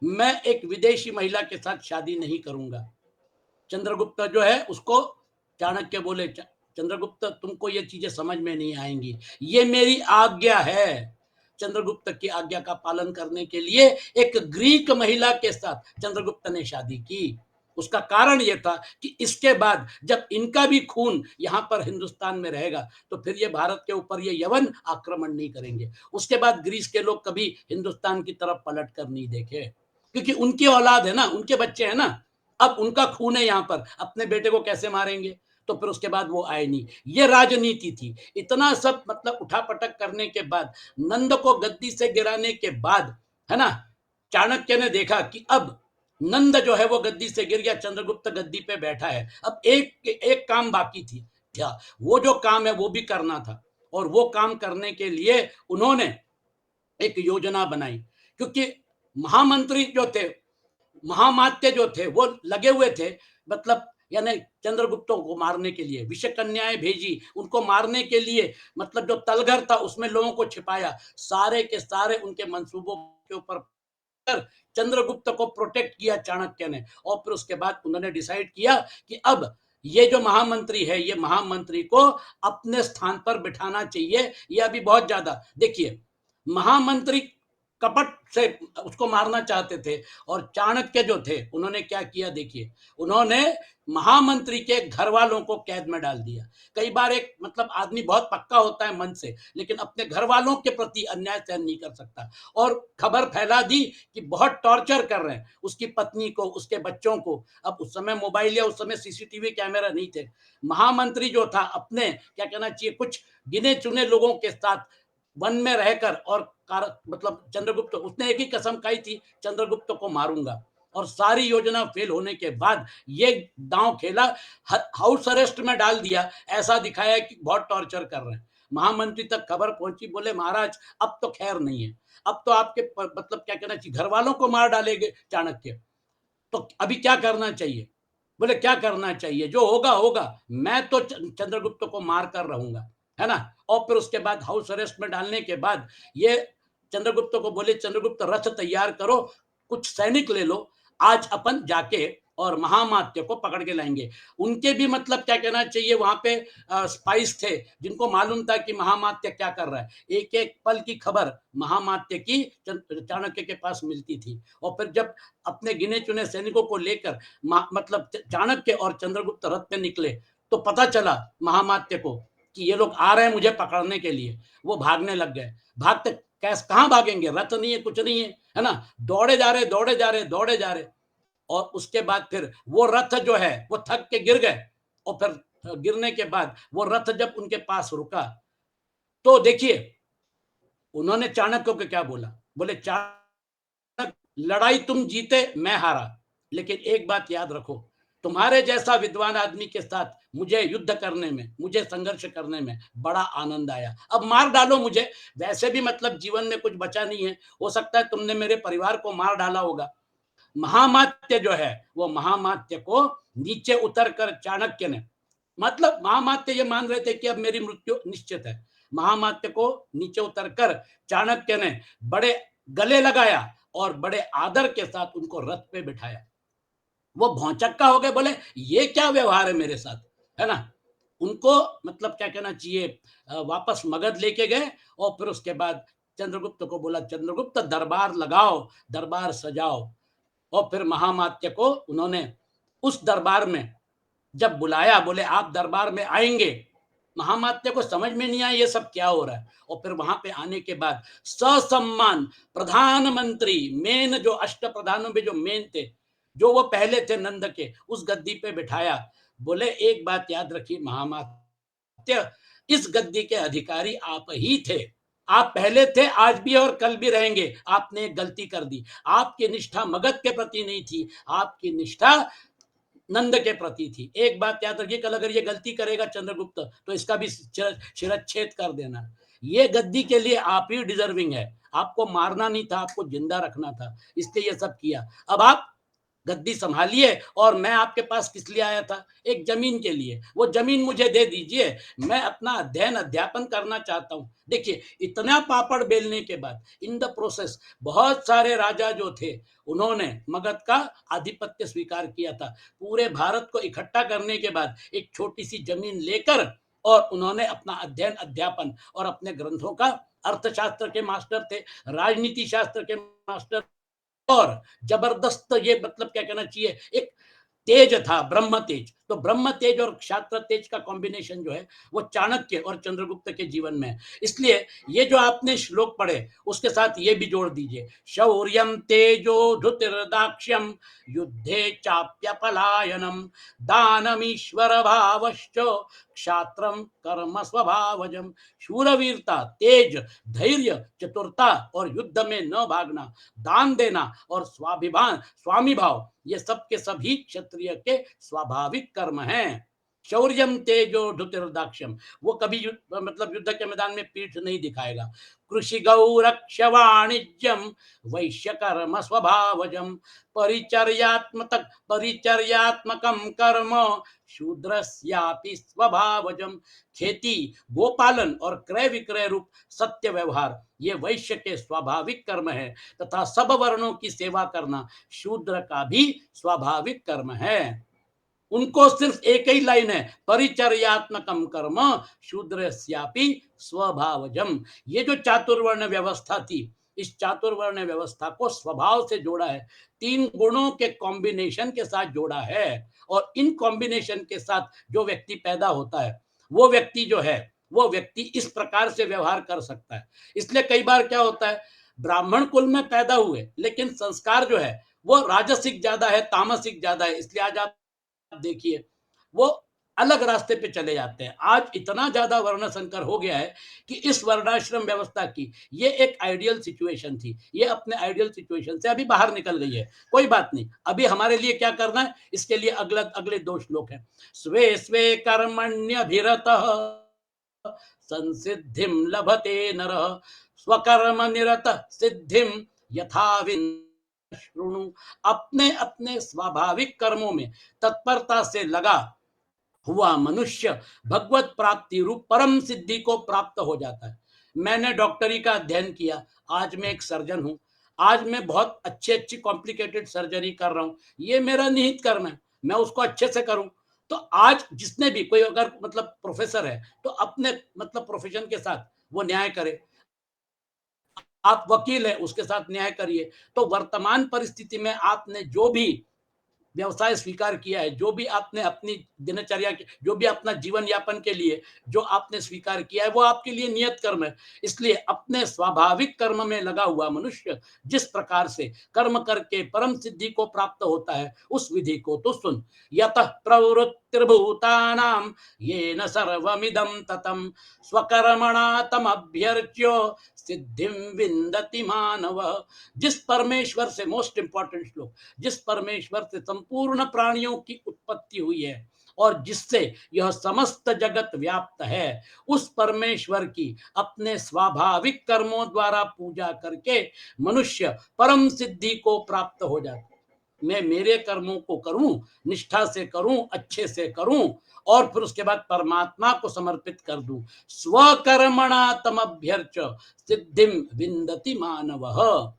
मैं एक विदेशी महिला के साथ शादी नहीं करूंगा। चंद्रगुप्त जो है उसको चाणक्य बोले चंद्रगुप्त तुमको ये चीजें समझ में नहीं आएंगी, ये मेरी आज्ञा है। चंद्रगुप्त की आज्ञा का पालन करने के लिए एक ग्रीक महिला के साथ चंद्रगुप्त ने शादी की। उसका कारण यह था कि इसके बाद जब इनका भी खून यहां पर हिंदुस्तान में रहेगा तो फिर ये भारत के ऊपर ये यवन आक्रमण नहीं करेंगे। उसके बाद ग्रीस के लोग कभी हिंदुस्तान की तरफ पलट कर नहीं देखे, क्योंकि उनकी औलाद है ना, उनके बच्चे हैं ना, अब उनका खून है यहां पर, अपने बेटे को कैसे मारेंगे। तो फिर उसके बाद वो आए नहीं, ये राजनीति थी। इतना सब मतलब उठापटक करने के बाद, नंद को गद्दी से गिराने के बाद, है ना, चाणक्य ने देखा कि अब नंद जो है वो गद्दी से गिर गया, चंद्रगुप्त गद्दी पे बैठा है, अब एक एक काम बाकी थी था, वो जो काम है वो भी करना था। और वो काम करने के लिए उन्होंने एक योजना बनाई, क्योंकि महामंत्री जो थे, महामात्य जो थे वो लगे हुए थे, मतलब यानी चंद्रगुप्त को मारने के लिए विषय कन्याएं भेजी उनको मारने के लिए, मतलब जो तलघर था उसमें लोगों को छिपाया, सारे के सारे उनके मंसूबों के ऊपर चंद्रगुप्त को प्रोटेक्ट किया चाणक्य ने। और फिर उसके बाद उन्होंने डिसाइड किया कि अब ये जो महामंत्री है, ये महामंत्री को अपने स्थान पर बिठाना चाहिए। ये अभी बहुत ज्यादा देखिए, महामंत्री कपट से उसको मारना चाहते थे, और चाणक्य जो थे उन्होंने क्या किया देखिए, उन्होंने महामंत्री के घर वालों को कैद में डाल दिया। कई बार एक मतलब आदमी बहुत पक्का होता है मन से, लेकिन अपने घर वालों के प्रति अन्याय सहन नहीं कर सकता, और खबर फैला दी कि बहुत टॉर्चर कर रहे हैं उसकी पत्नी को, उसके बच्चों को। अब उस समय मोबाइल या उस समय सीसीटीवी कैमरा नहीं थे। महामंत्री जो था अपने क्या कहना चाहिए कुछ गिने चुने लोगों के साथ वन में रहकर, और मतलब चंद्रगुप्त, उसने एक ही कसम खाई थी चंद्रगुप्त को मारूंगा। और सारी योजना फेल होने के बाद ये दांव खेला, हाउस अरेस्ट में डाल दिया, ऐसा दिखाया कि बहुत टॉर्चर कर रहे हैं। महामंत्री तक खबर पहुंची, बोले महाराज अब तो खैर नहीं है, अब तो आपके मतलब क्या कहना चाहिए घर वालों को मार डालेंगे चाणक्य, तो अभी क्या करना चाहिए। बोले क्या करना चाहिए, जो होगा होगा, मैं तो चंद्रगुप्त को मार कर रहूंगा, है ना। और फिर उसके बाद हाउस अरेस्ट में डालने के बाद ये चंद्रगुप्त को बोले, चंद्रगुप्त रथ तैयार करो, कुछ सैनिक ले लो, आज अपन जाके और महामात्य को पकड़ के लाएंगे। उनके भी मतलब क्या कहना चाहिए, वहां पे स्पाइस थे जिनको मालूम था कि महामात्य क्या कर रहा है। एक एक पल की खबर महामात्य की चाणक्य के पास मिलती थी। और फिर जब अपने गिने चुने सैनिकों को लेकर मतलब चाणक्य और चंद्रगुप्त रथ पे निकले, तो पता चला महामात्य को कि ये लोग आ रहे हैं मुझे पकड़ने के लिए। वो भागने लग गए। भागते कैसे, कहां भागेंगे, रथ नहीं है, कुछ नहीं है ना। दौड़े जा रहे, दौड़े जा रहे, दौड़े जा रहे। और उसके बाद फिर वो रथ जो है वो थक के गिर गए। और फिर गिरने के बाद वो रथ जब उनके पास रुका, तो देखिए उन्होंने चाणक्य को क्या बोला। बोले, चाणक्य लड़ाई तुम जीते, मैं हारा, लेकिन एक बात याद रखो, तुम्हारे जैसा विद्वान आदमी के साथ मुझे युद्ध करने में, मुझे संघर्ष करने में बड़ा आनंद आया। अब मार डालो मुझे, वैसे भी मतलब जीवन में कुछ बचा नहीं है। हो सकता है तुमने मेरे परिवार को मार डाला होगा। महामात्य जो है वो महामात्य को नीचे उतरकर चाणक्य ने, मतलब महामात्य ये मान रहे थे कि अब मेरी मृत्यु निश्चित है। महामात्य को नीचे उतरकर चाणक्य ने बड़े गले लगाया और बड़े आदर के साथ उनको रथ पे बिठाया। वो भौचक्का हो गए, बोले ये क्या व्यवहार है मेरे साथ, है ना। उनको मतलब क्या कहना चाहिए, वापस मगध लेके गए। और फिर उसके बाद चंद्रगुप्त को बोला, चंद्रगुप्त दरबार लगाओ, दरबार सजाओ। और फिर महामात्य को उन्होंने उस दरबार में जब बुलाया, बोले आप दरबार में आएंगे। महामात्य को समझ में नहीं आया ये सब क्या हो रहा है। और फिर वहां पे आने के बाद ससम्मान प्रधानमंत्री, मेन जो अष्ट प्रधानों में जो मेन थे, जो वो पहले थे नंद के, उस गद्दी पे बिठाया। बोले एक बात याद रखिए महामात्य, इस गद्दी के अधिकारी आप ही थे। आप पहले थे, आज भी और कल भी रहेंगे। आपने एक गलती कर दी। आपकी निष्ठा मगध के प्रति नहीं थी, आपकी निष्ठा नंद के प्रति थी। एक बात याद रखिए, कल अगर ये गलती करेगा चंद्रगुप्त, तो इसका भी शिरच्छेद कर देना। ये गद्दी के लिए आप ही डिजर्विंग है। आपको मारना नहीं था, आपको जिंदा रखना था, इसलिए ये सब किया। अब आप गद्दी संभालिए। और मैं आपके पास किस लिए आया था, एक जमीन के लिए। वो जमीन मुझे दे दीजिए, मैं अपना अध्ययन अध्यापन करना चाहता हूं। देखिए इतना पापड़ बेलने के बाद इन द प्रोसेस बहुत सारे राजा जो थे उन्होंने मगध का आधिपत्य स्वीकार किया था। पूरे भारत को इकट्ठा करने के बाद एक छोटी सी जमीन लेकर और उन्होंने अपना अध्ययन अध्यापन और अपने ग्रंथों का, अर्थशास्त्र के मास्टर थे, राजनीति शास्त्र के मास्टर, और जबरदस्त ये मतलब क्या कहना चाहिए, एक तेज था, ब्रह्म तेज। तो ब्रह्म तेज और क्षात्र तेज का कॉम्बिनेशन जो है वो चाणक्य और चंद्रगुप्त के जीवन में है। इसलिए ये जो आपने श्लोक पढ़े उसके साथ ये भी जोड़ दीजिए, शौर्यम तेजो धृतिर्दाक्ष्यम युद्धे चाप्यपलायनम दानमीश्वर भावश्च क्षात्रम कर्म स्वभावजम। शूरवीरता, तेज, धैर्य, चतुरता और युद्ध में न भागना, दान देना और स्वाभिमान, स्वामी भाव, ये सब के सभी क्षत्रिय के स्वाभाविक कर्म हैं। शौर्यम तेजो धृतिर्दाक्ष्यम, वो कभी मतलब युद्ध के मैदान में पीठ नहीं दिखाएगा। कृषि गौरक्ष वाणिज्यम वैश्य कर्म स्वभावजम परिचर्यात्मकम कर्म शूद्रस्यापि स्वभावजम। खेती, गोपालन और क्रय विक्रय रूप सत्य व्यवहार ये वैश्य के स्वाभाविक कर्म है, तथा सब वर्णों की सेवा करना शूद्र का भी स्वाभाविक कर्म है। उनको सिर्फ एक ही लाइन है, परिचर्यात्मकम कर्म शूद्रस्यापि स्वभावजम। ये जो चातुर्वर्ण व्यवस्था थी, इस चातुर्वर्ण व्यवस्था को स्वभाव से जोड़ा है, तीन गुणों के कॉम्बिनेशन के साथ जोड़ा है। और इन कॉम्बिनेशन के साथ जो व्यक्ति पैदा होता है, वो व्यक्ति जो है वो व्यक्ति इस प्रकार से व्यवहार कर सकता है। इसलिए कई बार क्या होता है, ब्राह्मण कुल में पैदा हुए लेकिन संस्कार जो है वो राजसिक ज्यादा है, तामसिक ज्यादा है। इसलिए आज आप देखिए वो अलग रास्ते पे चले जाते हैं। आज इतना ज्यादा वर्ण संकर हो गया है कि इस वर्णाश्रम व्यवस्था की ये एक आइडियल सिचुएशन थी, ये अपने आइडियल सिचुएशन से अभी बाहर निकल गई है। कोई बात नहीं, अभी हमारे लिए क्या करना है, इसके लिए अगले दो श्लोक हैं। स्वे स्वे कर्मण्यभिरतः संसिद्धिम लभते नरः स्वकर्म निरतः सिद्धिम यथा शृणु। अपने अपने स्वाभाविक कर्मों में तत्परता से लगा हुआ मनुष्य भगवत प्राप्ति रूप परम सिद्धि को प्राप्त हो जाता है। मैंने डॉक्टरी का अध्ययन किया, आज मैं एक सर्जन हूं, आज मैं बहुत अच्छी कॉम्प्लिकेटेड सर्जरी कर रहा हूं, ये मेरा निहित कर्म है, मैं उसको अच्छे से करूं। तो आज जिसने भी कोई अगर मतलब प्रोफेसर है तो अपने मतलब प्रोफेशन के साथ वो न्याय करे, आप वकील है उसके साथ न्याय करिए। तो वर्तमान परिस्थिति में आपने जो भी व्यवसाय स्वीकार किया है, जो भी आपने अपनी दिनचर्या के, जो भी अपना जीवन यापन के लिए जो आपने स्वीकार किया है, वो आपके लिए नियत कर्म है। इसलिए अपने स्वाभाविक कर्म में लगा हुआ मनुष्य जिस प्रकार से कर्म करके परम सिद्धि को प्राप्त होता है, उस विधि को तो सुन। यतः प्रवृत्तिर्भूतानां येन सर्वमिदं ततं स्वकर्मणा तमभ्यर्च्य सिद्धिं विन्दति मानवः। जिस परमेश्वर से, मोस्ट इंपॉर्टेंट श्लोक, जिस परमेश्वर से संपूर्ण प्राणियों की उत्पत्ति हुई है और जिससे यह समस्त जगत व्याप्त है, उस परमेश्वर की अपने स्वाभाविक कर्मों द्वारा पूजा करके मनुष्य परम सिद्धि को प्राप्त हो जाता है। मैं मेरे कर्मों को करूं, निष्ठा से करूं, अच्छे से करूं और फिर उसके बाद परमात्मा को समर्पित कर दूं। स्वकर्मणा तमभ्यर्च सिद्धिम विन्दति मानवः।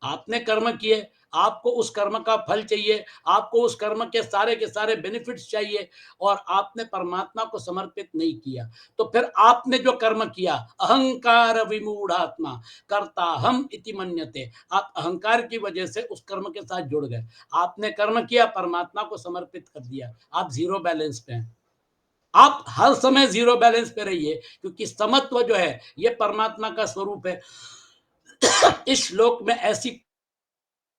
आपने कर्म किए, आपको उस कर्म का फल चाहिए, आपको उस कर्म के सारे बेनिफिट्स चाहिए और आपने परमात्मा को समर्पित नहीं किया, तो फिर आपने जो कर्म किया, अहंकार विमूढ़ात्मा कर्ता हम इति मन्यते, आप अहंकार की वजह से उस कर्म के साथ जुड़ गए। आपने कर्म किया, परमात्मा को समर्पित कर दिया, आप जीरो बैलेंस पे हैं। आप हर समय जीरो बैलेंस पे रहिए, क्योंकि समत्व जो है ये परमात्मा का स्वरूप है। इस श्लोक में ऐसी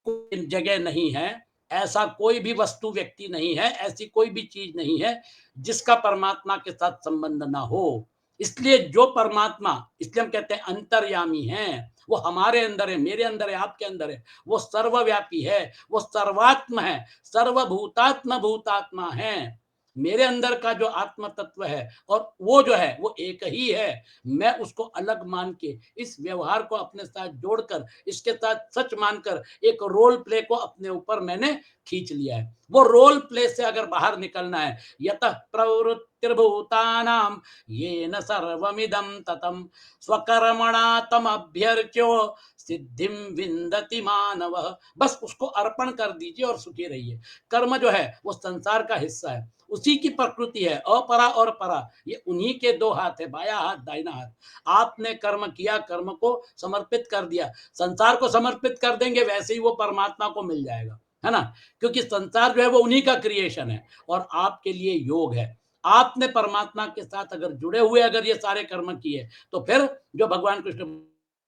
कोई जगह नहीं है, ऐसा कोई भी वस्तु व्यक्ति नहीं है, ऐसी कोई भी चीज नहीं है जिसका परमात्मा के साथ संबंध ना हो। इसलिए जो परमात्मा, इसलिए हम कहते हैं अंतर्यामी है, वो हमारे अंदर है, मेरे अंदर है, आपके अंदर है, वो सर्वव्यापी है, वो सर्वात्म है, सर्वभूतात्म भूतात्मा है। मेरे अंदर का जो आत्म तत्व है और वो जो है वो एक ही है। मैं उसको अलग मान के इस व्यवहार को अपने साथ जोड़कर, इसके साथ सच मानकर एक रोल प्ले को अपने ऊपर मैंने खींच लिया है। वो रोल प्ले से अगर बाहर निकलना है, यतः प्रवृत्तिर्भूतानां येन सर्वमिदं ततं स्वकर्मणा तमभ्यर्च्यो सिद्धिं विन्दति मानवः। बस उसको अर्पण कर दीजिए और सुखी रहिए। कर्म जो है वो संसार का हिस्सा है, उसी की प्रकृति है, अपरा और परा, ये उन्हीं के दो हाथ है, बाया हाथ दाहिना हाथ। आपने कर्म किया, कर्म को समर्पित कर दिया, संसार को समर्पित कर देंगे, वैसे ही वो परमात्मा को मिल जाएगा, है ना। क्योंकि संसार जो है वो उन्हीं का क्रिएशन है और आपके लिए योग है। आपने परमात्मा के साथ अगर जुड़े हुए अगर ये सारे कर्म किए, तो फिर जो भगवान कृष्ण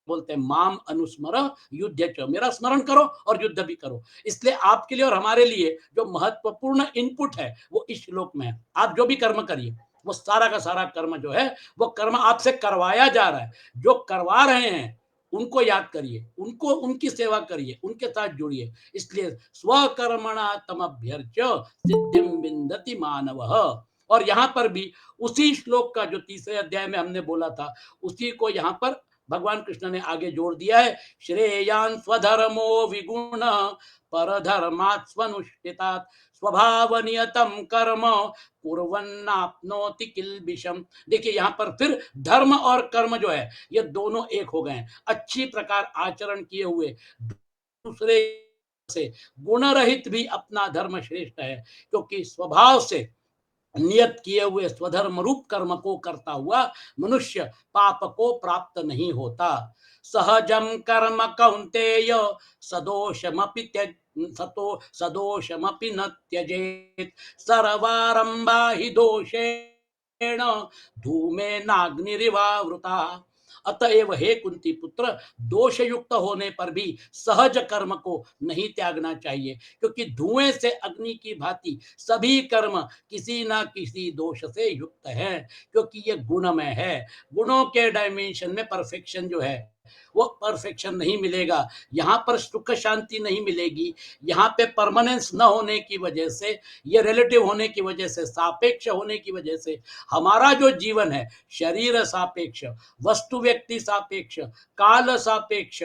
बोलते हैं, माम अनुस्मर युद्ध च, मेरा स्मरण करो और युद्ध भी करो। इसलिए आपके लिए और हमारे लिए जो महत्वपूर्ण इनपुट है वो इस श्लोक में है। आप जो भी कर्म करिए, वो सारा का सारा कर्म जो है वो कर्म आपसे करवाया जा रहा है। जो करवा रहे हैं उनको याद करिए, उनको, उनकी सेवा करिए, उनके साथ जुड़िए। इसलिए स्वकर्मणा तमभ्यर्च सिद्धिं विन्दति मानवः। और यहाँ पर भी उसी श्लोक का जो तीसरे अध्याय में हमने बोला था, उसी को यहाँ पर भगवान कृष्ण ने आगे जोड़ दिया है। श्रेयान स्वधर्मो विगुण परधर्मात् स्वनुष्ठितात् स्वभाव नियतम कर्म कुर्वन्नाप्नोति किल्बिषम। देखिए यहाँ पर फिर धर्म और कर्म जो है ये दोनों एक हो गए हैं। अच्छी प्रकार आचरण किए हुए दूसरे से गुण रहित भी अपना धर्म श्रेष्ठ है, क्योंकि स्वभाव से नियत किए हुए स्वधर्म रूप कर्म को करता हुआ मनुष्य पाप को प्राप्त नहीं होता। सहजम कर्म कौन्तेय सदोषमपि त्यज सदोषमपि न त्यजेत सर्वारंभा हि दोषेण धूमेनाग्निरिवावृता। अतएव हे कुंती पुत्र, दोष युक्त होने पर भी सहज कर्म को नहीं त्यागना चाहिए, क्योंकि धुएं से अग्नि की भांति सभी कर्म किसी ना किसी दोष से युक्त है, क्योंकि ये गुणमय है। गुणों के डायमेंशन में परफेक्शन जो है वो परफेक्शन नहीं मिलेगा, यहाँ पर सुख शांति नहीं मिलेगी, यहाँ पे परमानेंस न होने की वजह से, ये रिलेटिव होने की वजह से, सापेक्ष होने की वजह से हमारा जो जीवन है शरीर सापेक्ष, वस्तु व्यक्ति सापेक्ष, काल सापेक्ष,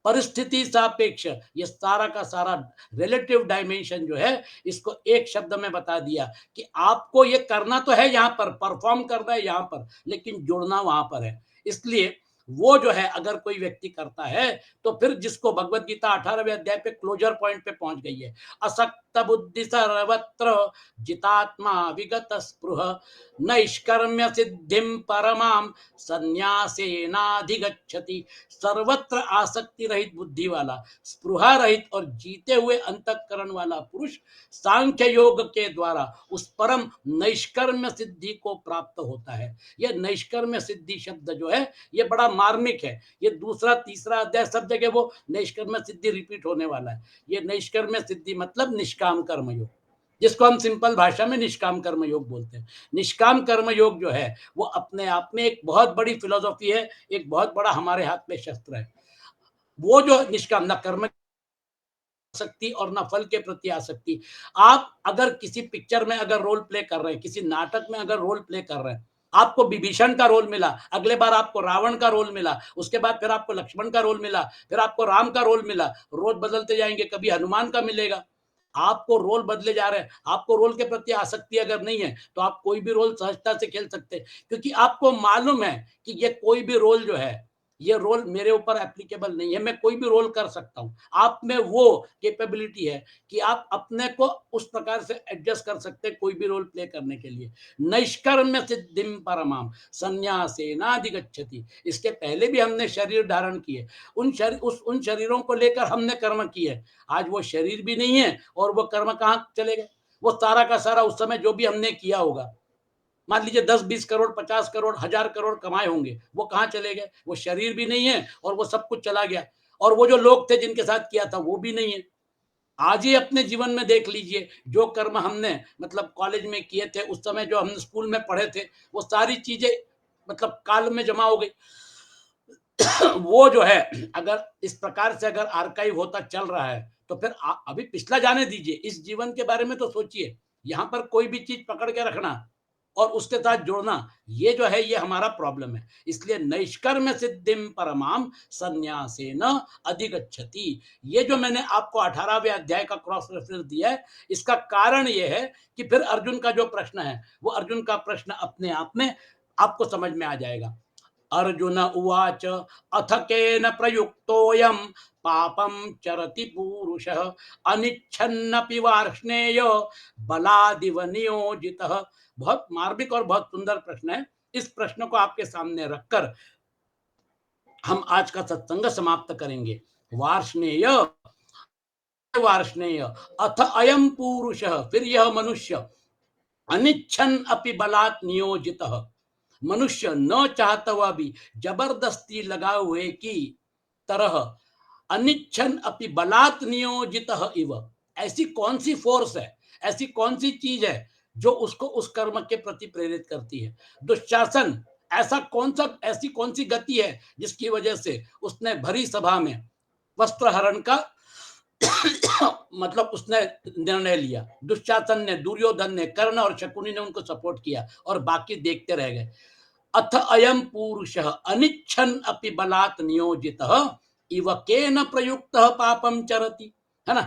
परिस्थिति सापेक्ष, ये सारा का सारा रिलेटिव डायमेंशन जो है, इसको एक शब्द में बता दिया कि आपको ये करना तो है, यहाँ पर परफॉर्म करना है यहाँ पर, लेकिन जुड़ना वहां पर है। इसलिए वो जो है अगर कोई व्यक्ति करता है तो फिर जिसको भगवत गीता 18वें अध्याय पे क्लोजर पॉइंट पे पहुंच गई है, असक्त बुद्धि सर्वत्र जितात्मा विगत स्पृह नैष्कर्म्य सिद्धिम परमाम संन्यासेनाधिगच्छति। सर्वत्र आसक्ति रहित बुद्धि वाला, स्पृहा रहित और जीते हुए अंतःकरण वाला पुरुष सांख्य योग के द्वारा उस परम नैष्कर्म्य सिद्धि को प्राप्त होता है। यह नैष्कर्म्य सिद्धि शब्द जो है ये बड़ा मार्मिक है। ये दूसरा तीसरा अध्याय सब जगह वो नैष्कर्म्य सिद्धि रिपीट होने वाला है। ये नैष्कर्म्य सिद्धि मतलब निष्काम कर्म योग, जिसको हम सिंपल भाषा में निष्काम कर्म योग बोलते हैं। निष्काम कर्म योग जो है वो अपने आप में एक बहुत बड़ी फिलोसॉफी है, एक बहुत बड़ा हमारे हाथ में शस्त्र है। वो जो निष्काम, ना कर्म आसक्ति और ना फल के प्रति आसक्ति। आप अगर किसी पिक्चर में अगर रोल प्ले कर रहे हैं, किसी नाटक में अगर रोल प्ले कर रहे हैं, आपको विभीषण का रोल मिला, अगले बार आपको रावण का रोल मिला, उसके बाद फिर आपको लक्ष्मण का रोल मिला, फिर आपको राम का रोल मिला, रोल बदलते जाएंगे, कभी हनुमान का मिलेगा। आपको रोल बदले जा रहे हैं। आपको रोल के प्रति आसक्ति अगर नहीं है तो आप कोई भी रोल सहजता से खेल सकते हैं, क्योंकि आपको मालूम है कि ये कोई भी रोल जो है ये रोल मेरे ऊपर एप्लीकेबल नहीं है, मैं कोई भी रोल कर सकता हूं। आप में वो कैपेबिलिटी है कि आप अपने को उस प्रकार से एडजस्ट कर सकते हैं कोई भी रोल प्ले करने के लिए। नैष्कर्म्य सिद्धिम परमाम संन्यासेनाधिगच्छति। इसके पहले भी हमने शरीर धारण किए, उन शरीरों को लेकर हमने कर्म किए। आज वो शरीर भी नहीं है और वो कर्म कहाँ चले गए? वो सारा का सारा उस समय जो भी हमने किया होगा, मान लीजिए 10-20 करोड़, 50 करोड़, 1000 करोड़ कमाए होंगे, वो कहाँ चले गए? वो शरीर भी नहीं है और वो सब कुछ चला गया। और वो जो लोग थे जिनके साथ किया था वो भी नहीं है। आज ही अपने जीवन में देख लीजिए, जो कर्म हमने मतलब कॉलेज में किए थे, उस समय जो हम स्कूल में पढ़े थे, वो सारी चीजें मतलब काल में जमा हो गई। वो जो है अगर इस प्रकार से अगर आर्काइव होता चल रहा है तो फिर अभी पिछला जाने दीजिए, इस जीवन के बारे में तो सोचिए। यहाँ पर कोई भी चीज पकड़ के रखना और उसके साथ जोड़ना, ये जो है ये हमारा प्रॉब्लम है। इसलिए नैष्कर्म्य सिद्धिम परमाम संन्यासेन अधिगच्छति। ये जो मैंने आपको 18वें अध्याय का क्रॉस रेफरेंस दिया है, इसका कारण ये है कि फिर अर्जुन का जो प्रश्न है वो अर्जुन का प्रश्न अपने आप में आपको समझ में आ जाएगा। अर्जुन उवाच अथ केन प्रयुक्तोऽयं पापं चरति पूरुषः अनिच्छन्नपि वार्ष्णेय बलादिव नियोजितः। बहुत मार्मिक और बहुत सुंदर प्रश्न है। इस प्रश्न को आपके सामने रखकर हम आज का सत्संग समाप्त करेंगे। वार्ष्णेय वार्ष्णेय अथ अयम पुरुषः, फिर यह मनुष्य अनिच्छन अपि बलात् नियोजितः, मनुष्य न चाहता हुआ भी जबरदस्ती लगाए हुए की तरह अनिच्छन अपि बलात् नियोजित इव। ऐसी कौन सी फोर्स है, ऐसी कौन सी चीज है जो उसको उस कर्म के प्रति प्रेरित करती है? दुशासन, ऐसी कौन सी गति है जिसकी वजह से उसने भरी सभा में वस्त्र हरण का मतलब उसने निर्णय लिया। दुशासन ने, दुर्योधन ने, कर्ण और शकुनी ने उनको सपोर्ट किया और बाकी देखते रह गए। अथ अयम पुरुषः अनिच्छन अपि बलात् नियोजितः इव केन प्रयुक्तः पापम चरति, है ना?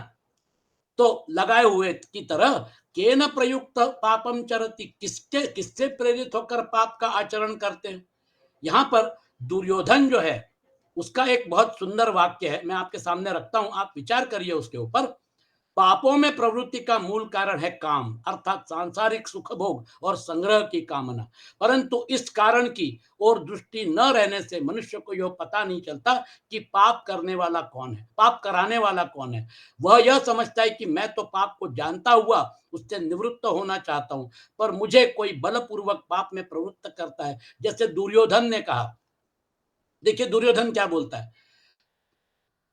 तो लगाए हुए की तरह केन प्रयुक्त पापम चरति, किससे प्रेरित होकर पाप का आचरण करते हैं? यहां पर दुर्योधन जो है उसका एक बहुत सुंदर वाक्य है, मैं आपके सामने रखता हूं, आप विचार करिए उसके ऊपर। पापों में प्रवृत्ति का मूल कारण है काम, अर्थात सांसारिक सुख भोग और संग्रह की कामना। परंतु इस कारण की ओर दृष्टि न रहने से मनुष्य को यह पता नहीं चलता कि पाप करने वाला कौन है, पाप कराने वाला कौन है। वह यह समझता है कि मैं तो पाप को जानता हुआ उससे निवृत्त होना चाहता हूं, पर मुझे कोई बलपूर्वक पाप में प्रवृत्त करता है। जैसे दुर्योधन ने कहा, देखिए दुर्योधन क्या बोलता है,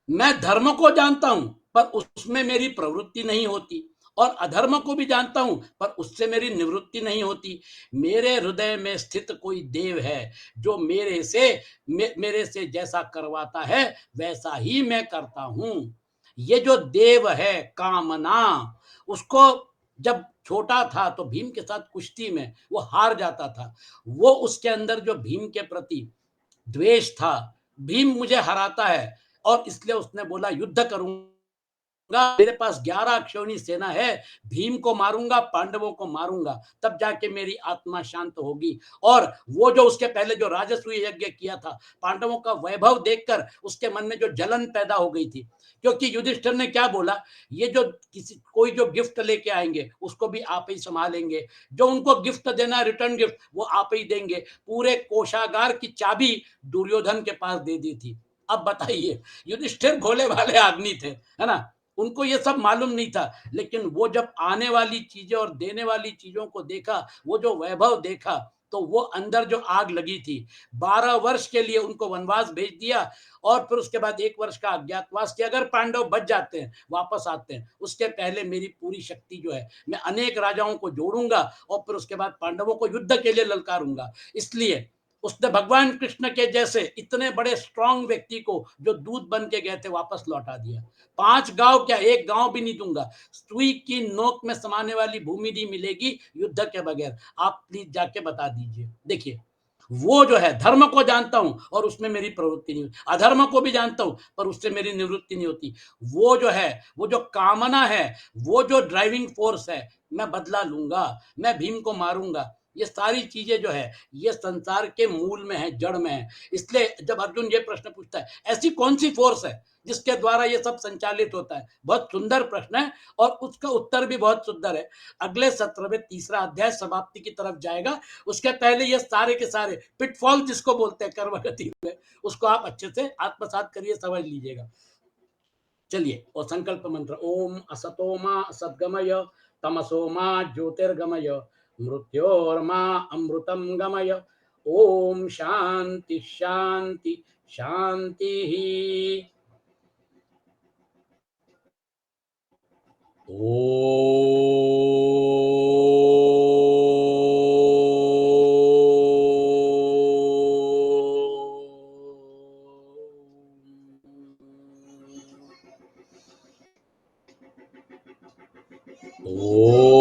मैं धर्म को जानता हूं पर उसमें मेरी प्रवृत्ति नहीं होती, और अधर्म को भी जानता हूं पर उससे मेरी निवृत्ति नहीं होती। मेरे हृदय में स्थित कोई देव है जो मेरे से जैसा करवाता है वैसा ही मैं करता हूं। ये जो देव है कामना, उसको जब छोटा था तो भीम के साथ कुश्ती में वो हार जाता था। वो उसके अंदर जो भीम के प्रति द्वेष था, भीम मुझे हराता है और इसलिए उसने बोला युद्ध करूंगा मेरे पास 11 अक्षौहिणी सेना है, भीम को मारूंगा, पांडवों को मारूंगा, तब जाके मेरी आत्मा शांत होगी। और वो जो उसके पहले जो राजसूय यज्ञ किया था, पांडवों का वैभव देखकर उसके मन में जो जलन पैदा हो गई थी, क्योंकि युधिष्ठिर ने क्या बोला, ये जो किसी कोई जो गिफ्ट लेके आएंगे उसको भी आप ही संभालेंगे, जो उनको गिफ्ट देना रिटर्न गिफ्ट वो आप ही देंगे। पूरे कोषागार की चाबी दुर्योधन के पास दे दी थी। अब बताइए, युधिष्ठिर भोले भाले आदमी थे, है ना, उनको ये सब मालूम नहीं था, लेकिन वो जब आने वाली चीजें और देने वाली चीजों को देखा, वो जो वैभव देखा, तो वो अंदर जो आग लगी थी, 12 वर्ष के लिए उनको वनवास भेज दिया, और फिर उसके बाद 1 वर्ष का अज्ञातवास कि अगर पांडव बच जाते हैं, वापस आते हैं, उसके पहले मेरी पूरी शक्ति जो है, मैं अनेक राजाओं को जोड़ूंगा और फिर उसके बाद पांडवों को युद्ध के लिए ललकारूंगा। इसलिए उसने भगवान कृष्ण के जैसे इतने बड़े स्ट्रांग व्यक्ति को, जो दूध बन के गए थे, वापस लौटा दिया। 5 गांव क्या, एक गांव भी नहीं दूंगा, सुई की नोक में समाने वाली भूमि नहीं मिलेगी युद्ध के बगैर। आप प्लीज जाके बता दीजिए। देखिए, वो जो है, धर्म को जानता हूं और उसमें मेरी प्रवृत्ति नहीं होती, अधर्म को भी जानता हूं पर उससे मेरी निवृत्ति नहीं होती। वो जो है, वो जो कामना है, वो जो ड्राइविंग फोर्स है, मैं बदला लूंगा, मैं भीम को मारूंगा, ये सारी चीजें जो है, ये संसार के मूल में है, जड़ में है। इसलिए जब अर्जुन ये प्रश्न पूछता है, ऐसी कौन सी फोर्स है जिसके द्वारा ये सब संचालित होता है, बहुत सुंदर प्रश्न है और उसका उत्तर भी बहुत सुंदर है। अगले सत्र में तीसरा अध्याय समाप्ति की तरफ जाएगा, उसके पहले ये सारे के सारे पिटफॉल जिसको बोलते हैं कर्मगति में, उसको आप अच्छे से आत्मसात करिए, समझ लीजिएगा। चलिए, और संकल्प मंत्र, ओम असतो मा सद्गमय, तमसो मा ज्योतिर्गमय, मृत्योर्मा अमृतम गमय। ओम शांति शांति शांति। ओ